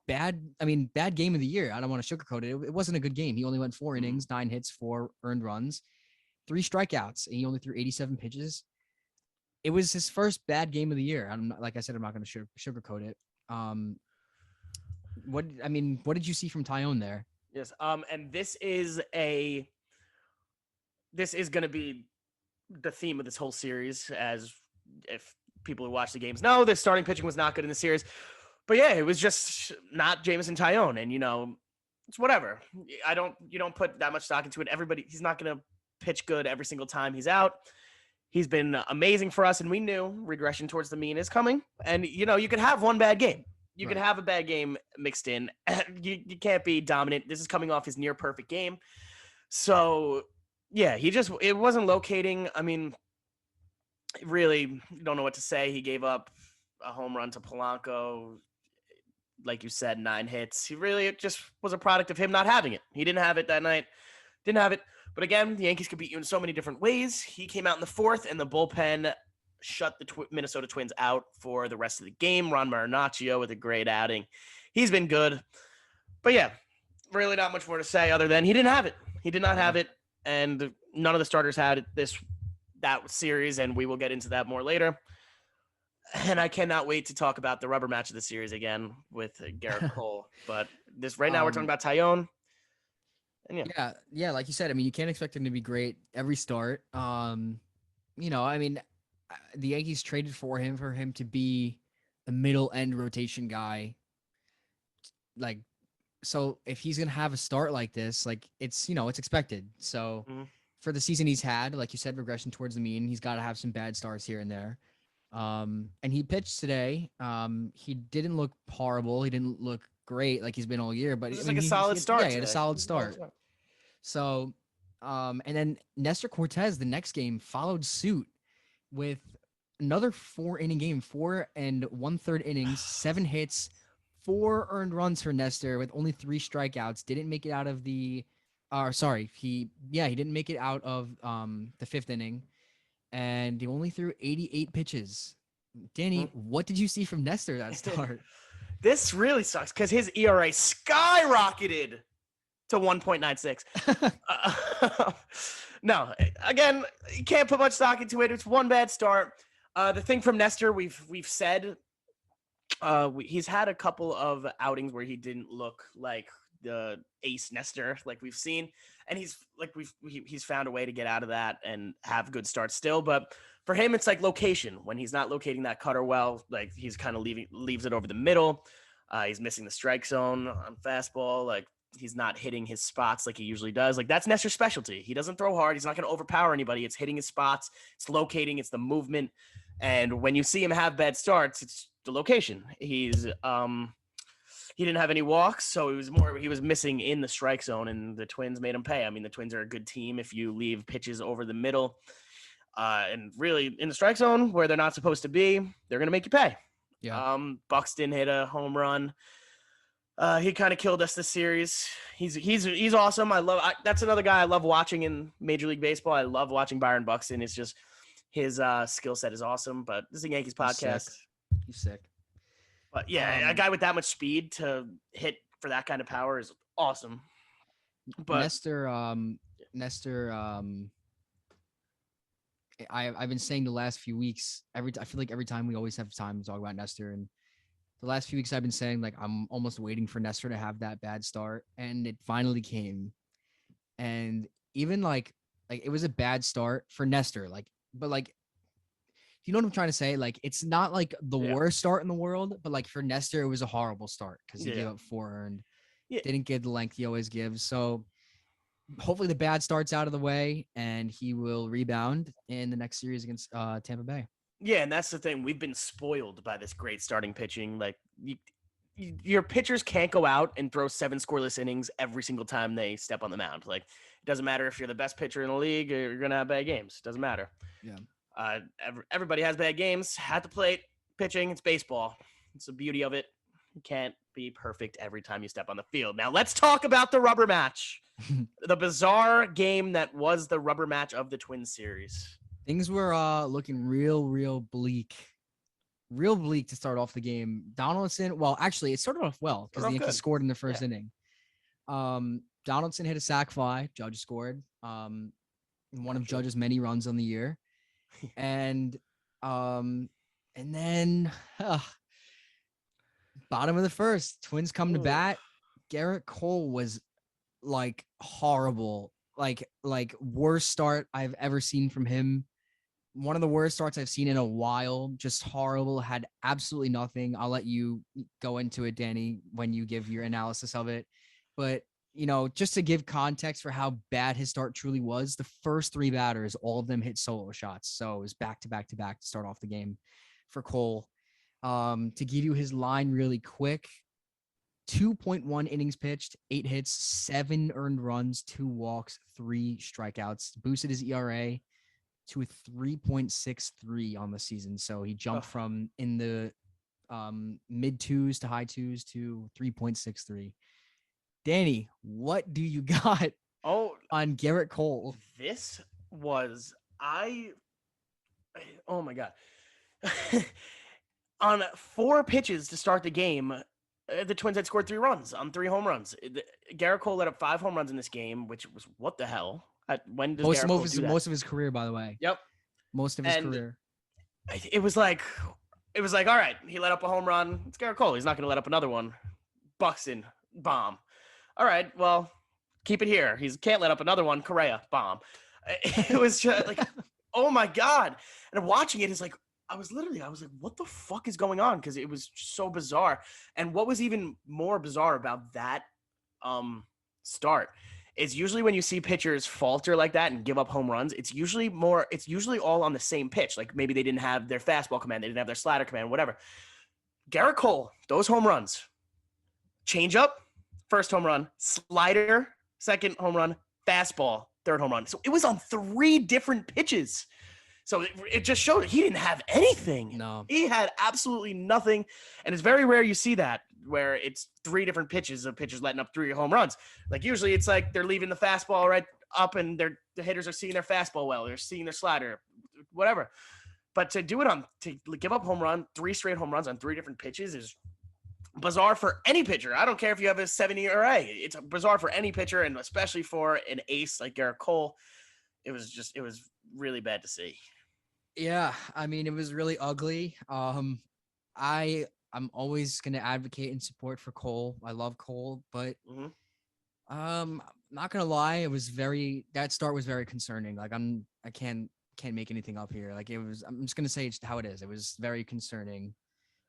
bad game of the year. I don't want to sugarcoat it. It wasn't a good game. He only went 4 innings, 9 hits, 4 earned runs, 3 strikeouts, and he only threw 87 pitches. It was his first bad game of the year. Like I said, I'm not going to sugarcoat it. What did you see from Tyone there? Yes. And this is going to be the theme of this whole series, as if people who watch the games know, the starting pitching was not good in the series. But yeah, it was just not Jameson Tyone, and it's whatever. You don't put that much stock into it. He's not going to pitch good every single time he's out. He's been amazing for us, and we knew regression towards the mean is coming. And you could have one bad game. You can have a bad game mixed in. You can't be dominant. This is coming off his near perfect game. So yeah, it wasn't locating. I mean, really don't know what to say. He gave up a home run to Polanco. Like you said, 9 hits. He really, it just was a product of him not having it. He didn't have it that night. Didn't have it. But again, the Yankees could beat you in so many different ways. He came out in the fourth, and the bullpen shut the Minnesota Twins out for the rest of the game. Ron Marinaccio with a great outing. He's been good. But yeah, really not much more to say other than he didn't have it. He did not have it, and none of the starters had it that series, and we will get into that more later. And I cannot wait to talk about the rubber match of the series again with Garrett Cole. But this right now we're talking about Tyone. And yeah, like you said, I mean, you can't expect him to be great every start. You know, I mean, the Yankees traded for him to be a middle end rotation guy. Like, so if he's gonna have a start like this, like it's it's expected. So for the season he's had, like you said, regression towards the mean, he's got to have some bad starts here and there. And he pitched today. He didn't look horrible. He didn't look great like he's been all year, but it was like a solid start. Yeah, he had a solid start. So, and then Nestor Cortez, the next game, followed suit with another 4-inning game, 4 1/3 innings, 7 hits, 4 earned runs for Nestor with only 3 strikeouts. Didn't make it out of the, he didn't make it out of the 5th inning, and he only threw 88 pitches. Danny, what did you see from Nestor that start? This really sucks because his ERA skyrocketed to 1.96. No, again, you can't put much stock into it. It's one bad start. The thing from Nestor, we've said, he's had a couple of outings where he didn't look like the ace Nestor like we've seen, and he's found a way to get out of that and have good starts still. But for him, it's like location. When he's not locating that cutter well, like he's kind of leaves it over the middle. He's missing the strike zone on fastball. Like he's not hitting his spots like he usually does. Like that's Nestor's specialty. He doesn't throw hard. He's not going to overpower anybody. It's hitting his spots. It's locating. It's the movement. And when you see him have bad starts, it's the location. He didn't have any walks, so he was missing in the strike zone, and the Twins made him pay. I mean, the Twins are a good team if you leave pitches over the middle. And really in the strike zone where they're not supposed to be, they're going to make you pay. Yeah. Buxton hit a home run. He kind of killed us this series. He's awesome. That's another guy I love watching in Major League Baseball. I love watching Byron Buxton. It's just his skill set is awesome, but this is a Yankees podcast. He's sick. But yeah, a guy with that much speed to hit for that kind of power is awesome. But Nestor, I've been saying the last few weeks, I feel like every time we always have time to talk about Nestor, and the last few weeks I've been saying like I'm almost waiting for Nestor to have that bad start, and it finally came. And even like it was a bad start for Nestor, but you know what I'm trying to say? Like it's not like the worst start in the world, but like for Nestor it was a horrible start because he gave up 4 earned. Didn't get the length he always gives. So hopefully the bad start's out of the way and he will rebound in the next series against Tampa Bay. Yeah, and that's the thing. We've been spoiled by this great starting pitching. Like your pitchers can't go out and throw 7 scoreless innings every single time they step on the mound. Like it doesn't matter if you're the best pitcher in the league, or you're gonna have bad games. It doesn't matter. Yeah. Everybody has bad games at the plate. Pitching, it's baseball. It's the beauty of it. You can't be perfect every time you step on the field. Now let's talk about the rubber match. The bizarre game that was the rubber match of the Twins series. Things were looking real bleak. Real bleak to start off the game. Donaldson, well, actually, it started off well because the Yankees scored in the first inning. Donaldson hit a sac fly. Judge scored. One of Judge's many runs on the year. And then bottom of the first, Twins come to bat. Garrett Cole was like horrible. Like worst start I've ever seen from him. One of the worst starts I've seen in a while. Just horrible. Had absolutely nothing. I'll let you go into it, Danny, when you give your analysis of it. But, just to give context for how bad his start truly was, the first 3 batters, all of them hit solo shots. So it was back to back to back to start off the game for Cole. To give you his line really quick, 2.1 innings pitched, 8 hits, 7 earned runs, 2 walks, 3 strikeouts. Boosted his ERA to a 3.63 on the season. So he jumped from in the mid 2s to high 2s to 3.63. Danny, what do you got Oh, on Garrett Cole. this was oh my God. On 4 pitches to start the game, the Twins had scored 3 runs on 3 home runs. Garrett Cole let up 5 home runs in this game, which was what the hell? When does Garrett Cole do that? Most of his career, by the way. Yep. Most of his career. It was like, all right, he let up a home run. It's Garrett Cole. He's not going to let up another one. Buxton, bomb. All right, well, keep it here. He can't let up another one. Correa, bomb. It was just like, oh my God. And watching it is like, I was like, what the fuck is going on? Because it was so bizarre. And what was even more bizarre about that start is usually when you see pitchers falter like that and give up home runs, it's usually all on the same pitch. Like maybe they didn't have their fastball command, they didn't have their slider command, whatever. Garrett Cole, those home runs, change up, first home run, slider, second home run, fastball, third home run. So it was on 3 different pitches. So it just showed he didn't have anything. No. He had absolutely nothing. And it's very rare you see that where it's 3 different pitches of pitchers letting up 3 home runs. Like usually it's like they're leaving the fastball right up and the hitters are seeing their fastball well. They're seeing their slider, whatever. But to give up 3 straight home runs on 3 different pitches is bizarre for any pitcher. I don't care if you have a 7 ERA. It's bizarre for any pitcher, and especially for an ace like Garrett Cole. It was really bad to see. Yeah, I mean, it was really ugly. I'm always going to advocate and support for Cole. I love Cole, but not going to lie, that start was very concerning. Like I can't make anything up here. Like I'm just going to say how it is. It was very concerning.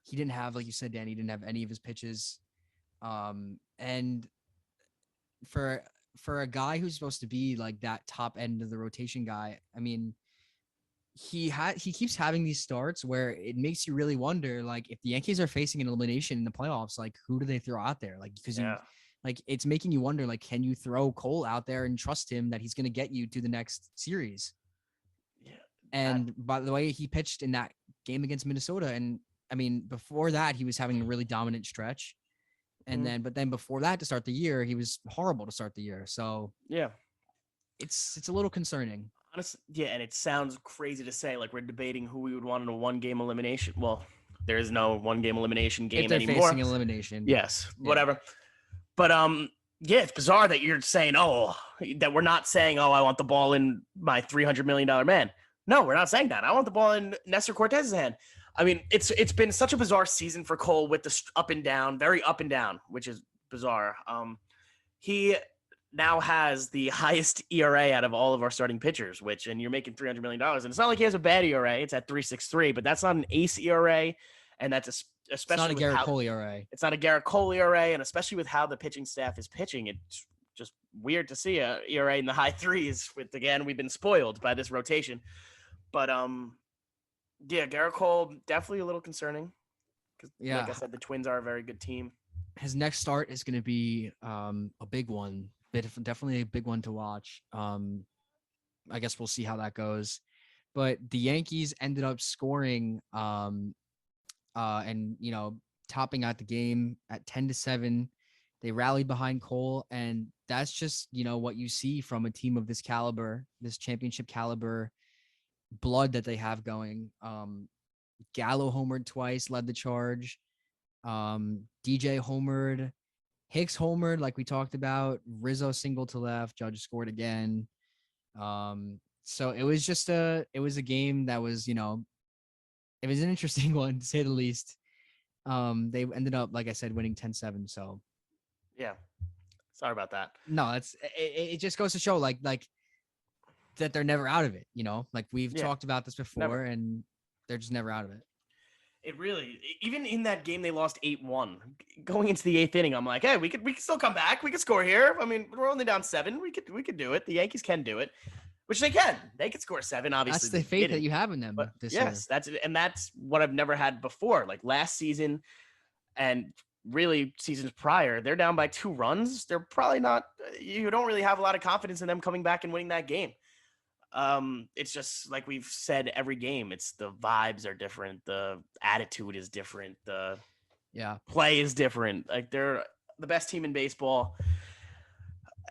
He didn't have, like you said, Danny, he didn't have any of his pitches. And for a guy who's supposed to be like that top end of the rotation guy, I mean, he keeps having these starts where it makes you really wonder, like, if the Yankees are facing an elimination in the playoffs, like, who do they throw out there? Like, because it's making you wonder, like, can you throw Cole out there and trust him that he's going to get you to the next series? Yeah. And by the way, he pitched in that game against Minnesota. And I mean, before that, he was having a really dominant stretch. And then before that, to start the year, he was horrible to start the year. So yeah, it's a little concerning. Honestly, yeah, and it sounds crazy to say, like we're debating who we would want in a 1-game elimination. Well, there is no 1-game elimination game if they're anymore. Facing elimination. Yes, whatever. But yeah, it's bizarre that you're saying, that we're not saying, I want the ball in my $300 million man. No, we're not saying that. I want the ball in Nestor Cortez's hand. I mean, it's been such a bizarre season for Cole with the up and down, very up and down, which is bizarre. He now has the highest ERA out of all of our starting pitchers, and you're making $300 million. And it's not like he has a bad ERA. It's at 3.63, but that's not an ace ERA. And that's especially it's not a Garrett Cole ERA. It's not a Garrett Cole ERA. And especially with how the pitching staff is pitching, it's just weird to see a ERA in the high 3s again, we've been spoiled by this rotation. But, yeah, Garrett Cole, definitely a little concerning. Because, like I said, the Twins are a very good team. His next start is going to be a big one. Definitely a big one to watch. I guess we'll see how that goes. But the Yankees ended up scoring and topping out the game at 10-7. They rallied behind Cole, and that's just what you see from a team of this caliber, this championship caliber blood that they have going. Gallo homered twice, led the charge. DJ homered. Hicks homered, like we talked about. Rizzo single to left. Judge scored again. So it was just a game that was, it was an interesting one to say the least. They ended up, like I said, winning 10-7. So yeah, sorry about that. No, it just goes to show like that they're never out of it. Like we've talked about this before, and they're just never out of it. It really, even in that game, they lost 8-1. Going into the 8th inning, I'm like, hey, we could still come back. We could score here. I mean, we're only down 7. We could do it. The Yankees can do it, which they can. They could score 7. Obviously, that's the faith that you have in them. But this year. That's what I've never had before. Like last season, and really seasons prior, they're down by 2 runs. They're probably not. You don't really have a lot of confidence in them coming back and winning that game. It's just like we've said every game. It's the vibes are different. The attitude is different. The play is different. Like they're the best team in baseball,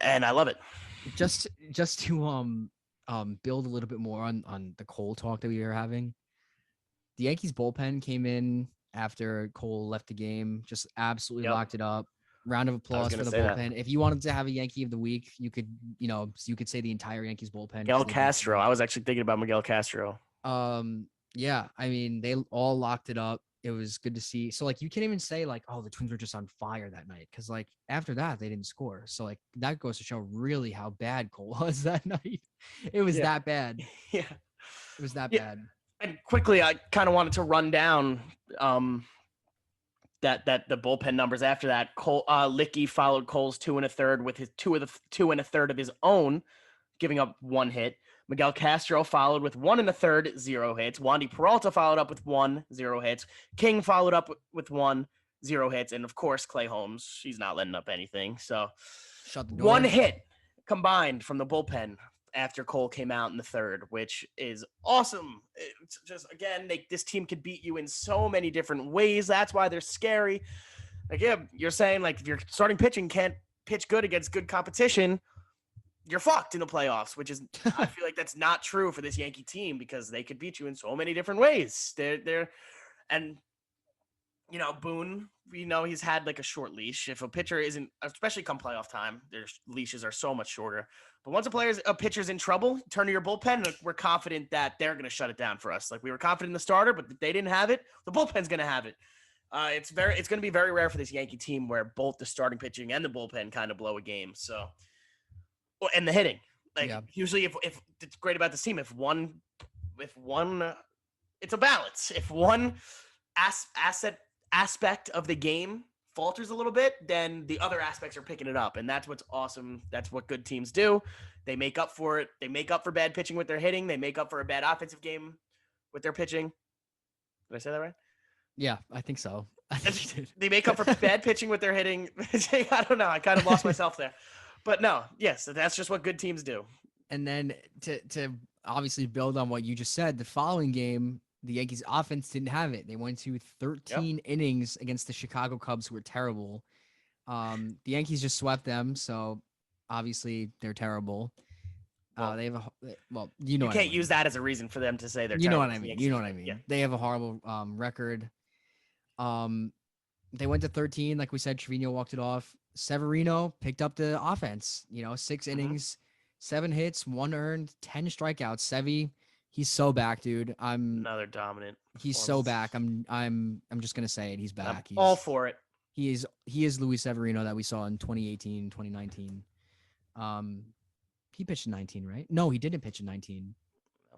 and I love it. just to build a little bit more on the Cole talk that we were having. The Yankees bullpen came in after Cole left the game, just absolutely Yep. locked it up. Round of I was applause gonna for the say that. bullpen. If you wanted to have a Yankee of the week, you could, you could say the entire Yankees bullpen because Miguel they did Castro. so I was actually thinking about Miguel Castro. Yeah, I mean, they all locked it up. It was good to see. So like you can't even say like, oh, the Twins were just on fire that night. Cause like after that, they didn't score. So like that goes to show really how bad Cole was that night. It was Yeah. that bad. Yeah. It was that Yeah. bad. And quickly, I kind of wanted to run down that the bullpen numbers after that. Cole Licky followed Cole's 2 1/3 with his 2 1/3 of his own, giving up 1 hit. Miguel Castro followed with 1 1/3, 0 hits. Wandy Peralta followed up with 1, 0 hits. King followed up with 1, 0 hits. And of course, Clay Holmes, he's not letting up anything. So Shut the door. 1 hit combined from the bullpen after Cole came out in the third, which is awesome. It's just, again, this team could beat you in so many different ways. That's why they're scary. Like, yeah, you're saying, like, if your starting pitching can't pitch good against good competition, you're fucked in the playoffs, which is, I feel like that's not true for this Yankee team because they could beat you in so many different ways. And, Boone, he's had like a short leash. If a pitcher isn't, especially come playoff time, their leashes are so much shorter. But once a pitcher's in trouble, turn to your bullpen, we're confident that they're going to shut it down for us. Like we were confident in the starter, but if they didn't have it, the bullpen's going to have it. It's going to be very rare for this Yankee team where both the starting pitching and the bullpen kind of blow a game. So, and the hitting, usually if it's great about this team, if one, it's a balance. If one aspect of the game falters a little bit, then the other aspects are picking it up. And that's what's awesome. That's what good teams do. They make up for it. They make up for bad pitching with their hitting. They make up for a bad offensive game with their pitching. Did I say that right? Yeah, I think so. They make up for bad pitching with their hitting. I don't know. I kind of lost myself there. But no, yes, that's just what good teams do. And then to obviously build on what you just said, the following game, the Yankees offense didn't have it. They went to 13 innings against the Chicago Cubs, who were terrible. The Yankees just swept them, so obviously they're terrible. They have you can't use that as a reason for them to say they're terrible. You know what I mean. You know what I mean. Yeah. They have a horrible record. They went to 13, like we said. Trevino walked it off. Severino picked up the offense. 6 innings, 7 hits, 1 earned, 10 strikeouts. Sevy. He's so back, dude. Another dominant. He's so back. I'm just gonna say it. He's back. He's all for it. He is Luis Severino that we saw in 2018, 2019. He pitched in 19, right? No, he didn't pitch in 19.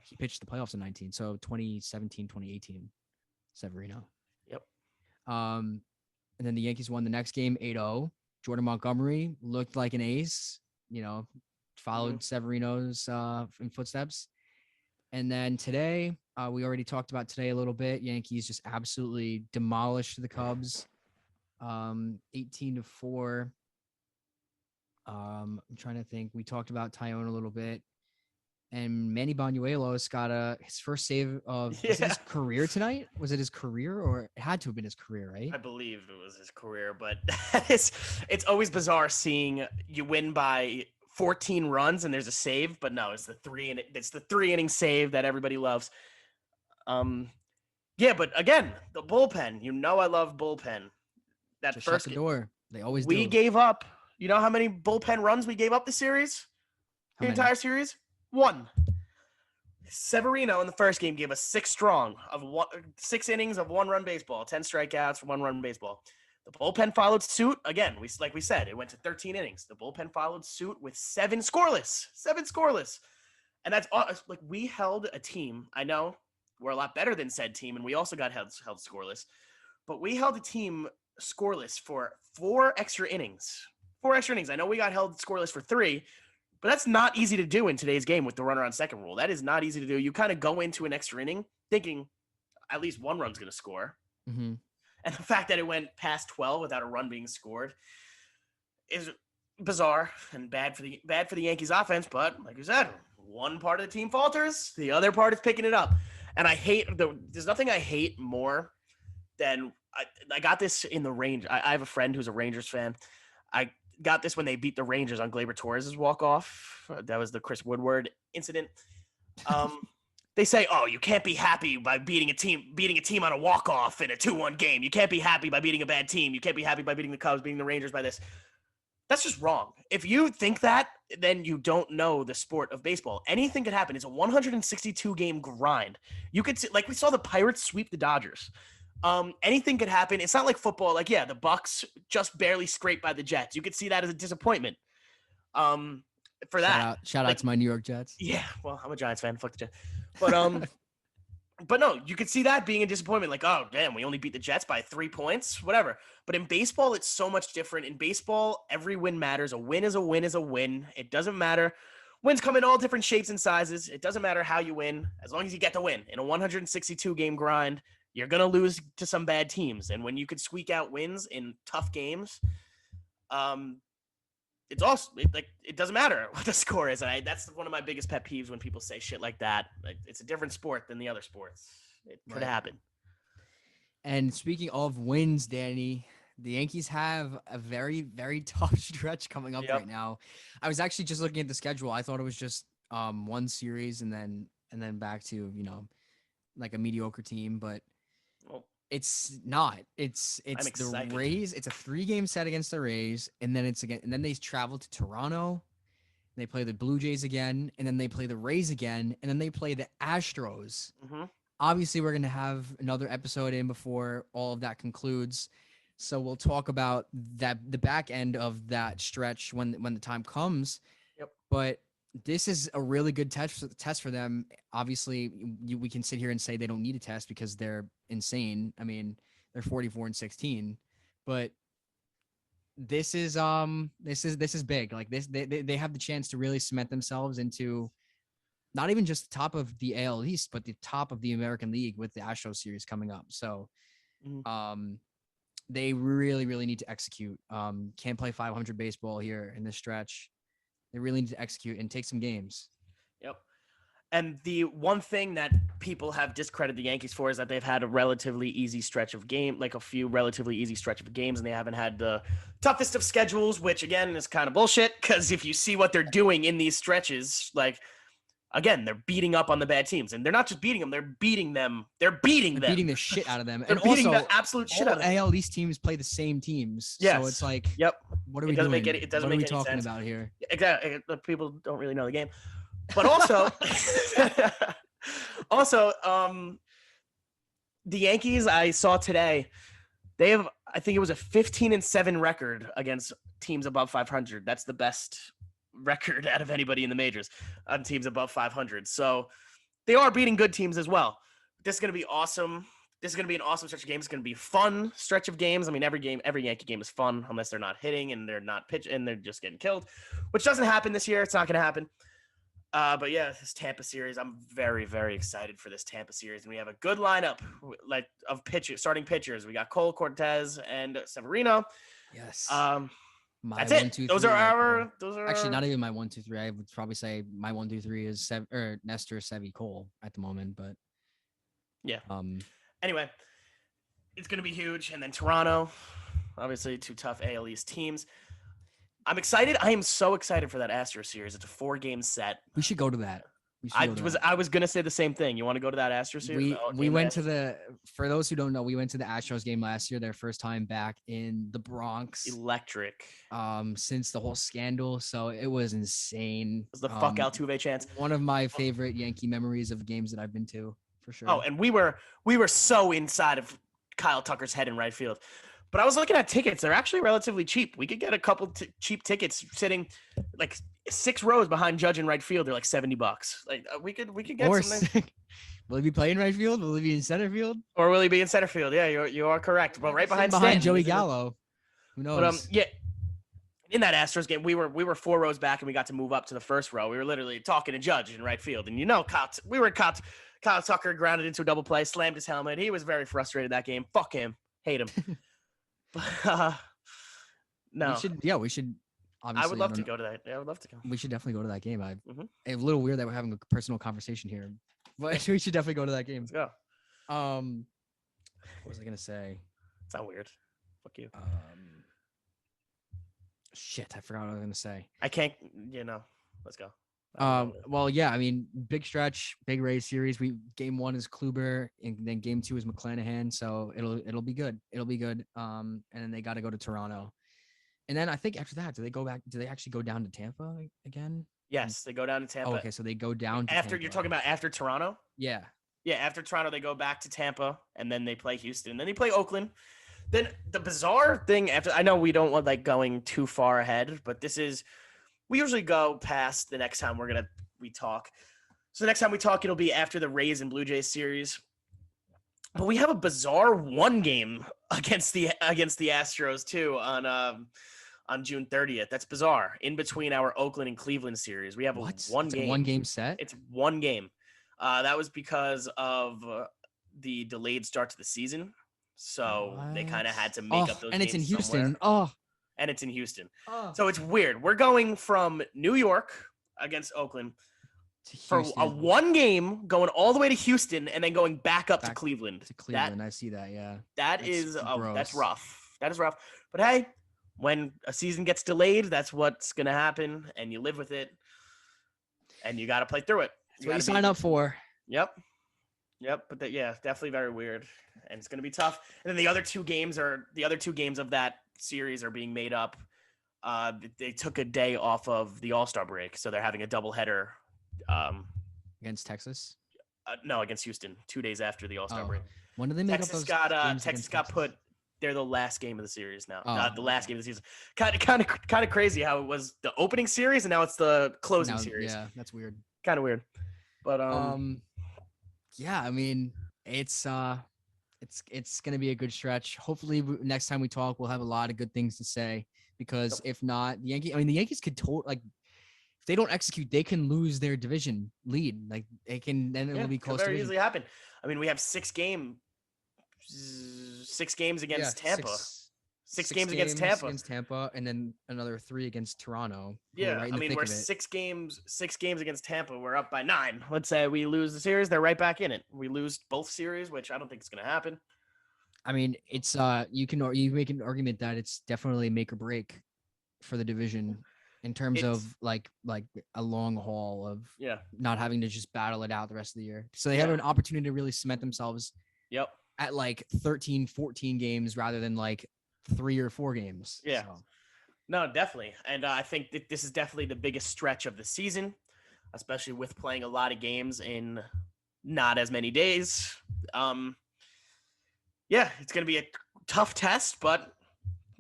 He pitched the playoffs in 19. So 2017, 2018, Severino. Yep. And then the Yankees won the next game 8-0. Jordan Montgomery looked like an ace. Followed Severino's in footsteps. And then today, we already talked about today a little bit. Yankees just absolutely demolished the Cubs, 18-4. I'm trying to think. We talked about Tyone a little bit, and Manny Banuelos got his first save of his career tonight. Was it his career, or it had to have been his career, right? I believe it was his career, but it's always bizarre seeing you win by 14 runs and there's a save, but no, it's the 3-inning save that everybody loves. But again, the bullpen. I love bullpen. That just first shut the door. They always we do. gave up. You know how many bullpen runs we gave up this series? The entire series? 1. Severino in the first game gave us 6 strong of 6 innings of 1-run baseball, 10 strikeouts, 1-run baseball. The bullpen followed suit. Again, like we said, it went to 13 innings. The bullpen followed suit with 7 scoreless. 7 scoreless. And that's like we held a team. I know we're a lot better than said team, and we also got held scoreless. But we held a team scoreless for 4 extra innings. 4 extra innings. I know we got held scoreless for 3, but that's not easy to do in today's game with the runner on second rule. That is not easy to do. You kind of go into an extra inning thinking at least 1 run's going to score. Mm-hmm. And the fact that it went past 12 without a run being scored is bizarre and bad for the Yankees offense. But like you said, one part of the team falters, the other part is picking it up. And there's nothing I hate more than I got this in the Rangers. I have a friend who's a Rangers fan. got this when they beat the Rangers on Gleyber Torres' walk-off. That was the Chris Woodward incident. They say, oh, you can't be happy by beating a team on a walk-off in a 2-1 game. You can't be happy by beating a bad team. You can't be happy by beating the Cubs, beating the Rangers by this. That's just wrong. If you think that, then you don't know the sport of baseball. Anything could happen. It's a 162-game grind. You could see, like we saw the Pirates sweep the Dodgers. Anything could happen. It's not like football. Like, yeah, the Bucks just barely scraped by the Jets. You could see that as a disappointment. For that, shout out to my New York Jets. Yeah, well, I'm a Giants fan. Fuck the Jets. But no, you could see that being a disappointment. Like, oh, damn, we only beat the Jets by 3 points, whatever. But in baseball, it's so much different. In baseball, every win matters. A win is a win is a win. It doesn't matter. Wins come in all different shapes and sizes. It doesn't matter how you win, as long as you get the win. In a 162-game grind, you're going to lose to some bad teams. And when you could squeak out wins in tough games, it's also it doesn't matter what the score is. That's one of my biggest pet peeves when people say shit like that. Like, it's a different sport than the other sports. It could happen. And speaking of wins, Danny, the Yankees have a very, very tough stretch coming up right now. I was actually just looking at the schedule. I thought it was just one series and then back to, like a mediocre team, but it's not. It's the Rays. It's a 3-game set against the Rays, and then they travel to Toronto. They play the Blue Jays again, and then they play the Rays again, and then they play the Astros. Mm-hmm. Obviously, we're going to have another episode in before all of that concludes. So we'll talk about the back end of that stretch when the time comes. Yep. But this is a really good test for them. Obviously, we can sit here and say they don't need a test because they're insane. I mean, they're 44-16, but this is big. Like this, they have the chance to really cement themselves into not even just the top of the AL East, but the top of the American League with the Astros series coming up. So, they really, really need to execute. Can't play 500 baseball here in this stretch. They really need to execute and take some games. Yep. And the one thing that people have discredited the Yankees for is that they've had a relatively easy stretch of games, and they haven't had the toughest of schedules, which again is kind of bullshit. Because if you see what they're doing in these stretches, like, again, they're beating up on the bad teams, and they're not just beating them; they're beating them. They're beating the shit out of them. They're beating the absolute shit out of them. AL East teams play the same teams, so it's like, what are we doing? It doesn't make any sense. What are we talking about here? Exactly. People don't really know the game, but also, the Yankees. I saw today, they have. I think it was a 15-7 record against teams above 500. That's the best record out of anybody in the majors on teams above 500. So they are beating good teams as well. This is going to be awesome. This is going to be an awesome stretch of games. It's going to be a fun stretch of games. I mean, every Yankee game is fun unless they're not hitting and they're not pitching and they're just getting killed, which doesn't happen this year. It's not going to happen. But yeah, this Tampa series, I'm very, very excited for this Tampa series. And we have a good lineup of starting pitchers. We got Cole, Cortez, and Severino. Yes. That's it. Those are actually not even my 1, 2, 3. I would probably say my 1, 2, 3 is Nestor, Sevy, Cole at the moment, but yeah. Anyway, it's gonna be huge, and then Toronto, obviously 2 tough AL East teams. I'm excited. I am so excited for that Astros series. It's a 4-game set. We should go to that. I was gonna say the same thing. You want to go to that Astros series? We went to for those who don't know, we went to the Astros game last year, their first time back in the Bronx. Electric. Since the whole scandal, so it was insane. It was the fuck Altuve chance. One of my favorite Yankee memories of games that I've been to, for sure. Oh, and we were so inside of Kyle Tucker's head in right field. But I was looking at tickets. They're actually relatively cheap. We could get a couple cheap tickets sitting like 6 rows behind Judge in right field. They're like $70. Like we could get something. Will he be playing right field? Will he be in center field? Or will he be in center field? Yeah, you are correct. But right behind Joey Gallo. Who knows? But in that Astros game, we were 4 rows back and we got to move up to the first row. We were literally talking to Judge in right field. And Kyle Tucker grounded into a double play, slammed his helmet. He was very frustrated that game. Fuck him. Hate him. No. We should. Obviously, I would love to go to that. Yeah, I would love to go. We should definitely go to that game. It's a little weird that we're having a personal conversation here, but we should definitely go to that game. Let's go. What was I gonna say? It's not weird. Fuck you. Shit, I forgot what I was gonna say. I can't. Let's go. I don't know. Well, yeah, I mean, big stretch, big Rays series. Game 1 is Kluber, and then game 2 is McClanahan. So it'll be good. It'll be good. And then they got to go to Toronto, and then I think after that, do they go back? Do they actually go down to Tampa again? Yes, they go down to Tampa. Oh, okay, so they go down to after Tampa. You're talking about after Toronto. Yeah. Yeah, after Toronto, they go back to Tampa, and then they play Houston, and then they play Oakland. Then the bizarre thing after, I know we don't want like going too far ahead, but we usually go past the next time we talk. So the next time we talk, it'll be after the Rays and Blue Jays series. But we have a bizarre one game against the Astros too on June 30th. That's bizarre. In between our Oakland and Cleveland series, we have one game. One game set. It's one game. That was because of the delayed start to the season. So they kind of had to make up those and games it's in Houston. somewhere. And it's in Houston. So it's weird. We're going from New York against Oakland for a one game, going all the way to Houston, and then going back up to Cleveland. I see that. Yeah. That's rough. That is rough. But hey, when a season gets delayed, that's what's going to happen, and you live with it, and you got to play through it. That's what you sign up for. Yep. But definitely very weird, and it's going to be tough. And then the other two games of that series are being made up. They took a day off of the All-Star break, so they're having a doubleheader. Against Texas? No, against Houston. 2 days after the All-Star break. When did they make Texas up those Texas got put. They're the last game of the series now. The last game of the season. Kind of crazy how it was the opening series and now it's the closing series. Yeah, that's weird. Kind of weird. But yeah, I mean, it's gonna be a good stretch. Hopefully, next time we talk, we'll have a lot of good things to say. Because if not, the Yankees could if they don't execute, they can lose their division lead. Like they can, then it will be close. Could very easily happen. I mean, we have 6 games against Tampa. Six games against Tampa, and then another 3 against Toronto. Yeah, right I mean, we're 6 games against Tampa. We're up by 9. Let's say we lose the series, they're right back in it. We lose both series, which I don't think is going to happen. I mean, it's you make an argument that it's definitely make or break for the division in terms of like a long haul of not having to just battle it out the rest of the year. So they have an opportunity to really cement themselves. Yep. At like 13, 14 games rather than like 3 or 4 games. Yeah. So. No, definitely. And I think that this is definitely the biggest stretch of the season, especially with playing a lot of games in not as many days. It's going to be a tough test, but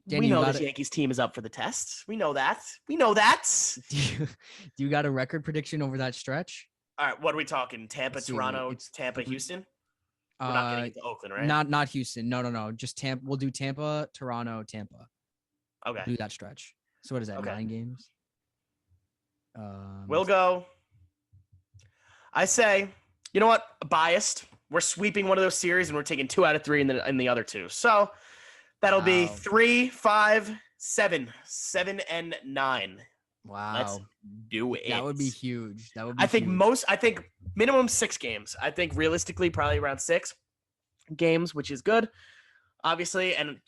Danny, we know this Yankees team is up for the test. We know that. Do you got a record prediction over that stretch? All right. What are we talking? Tampa, Toronto, Tampa, Houston? We're not getting into Oakland, right? Not Houston. No. Just Tampa. We'll do Tampa, Toronto, Tampa. Okay. We'll do that stretch. So what is that? Okay. 9 games? We'll go. I say, you know what? Biased. We're sweeping one of those series and we're taking 2 out of 3 in the other 2. So that'll be 3, 5, 7, 7 and 9. Wow. Let's do it. That would be huge. I think minimum 6 games. I think realistically probably around 6 games, which is good. Obviously, and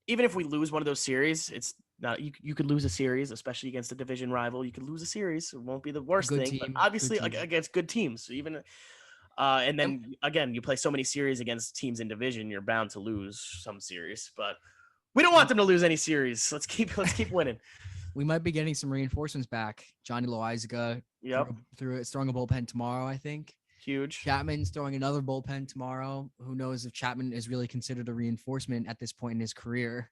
even if we lose one of those series, it's not you could lose a series, especially against a division rival. You could lose a series. It won't be the worst thing, but obviously against good teams. So even and then again, you play so many series against teams in division, you're bound to luse some series, but we don't want them to lose any series. Let's keep winning. We might be getting some reinforcements back. Johnny Loizaga throwing a bullpen tomorrow, I think. Huge. Chapman's throwing another bullpen tomorrow. Who knows if Chapman is really considered a reinforcement at this point in his career.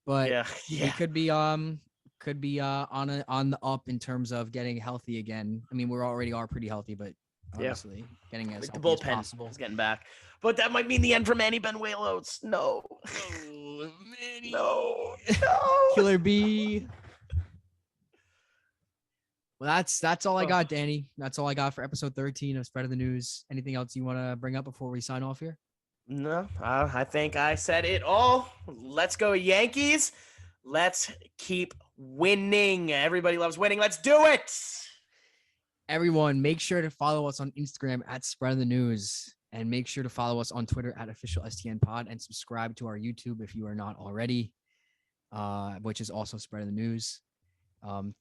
But he could be on the up in terms of getting healthy again. I mean, we already are pretty healthy, but obviously getting as healthy as possible. Is getting back. But that might mean the end for Manny Benuelos. No. Manny. No. Killer B. Well, that's all I got, Danny. That's all I got for episode 13 of Spread of the News. Anything else you want to bring up before we sign off here? No, I think I said it all. Let's go Yankees. Let's keep winning. Everybody loves winning. Let's do it. Everyone, make sure to follow us on Instagram at Spread of the News. And make sure to follow us on Twitter at official STN Pod and subscribe to our YouTube if you are not already. which is also spreading the news.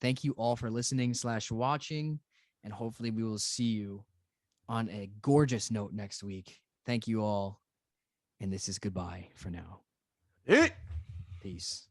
Thank you all for listening/watching, and hopefully we will see you on a gorgeous note next week. Thank you all, and this is goodbye for now. Hey. Peace.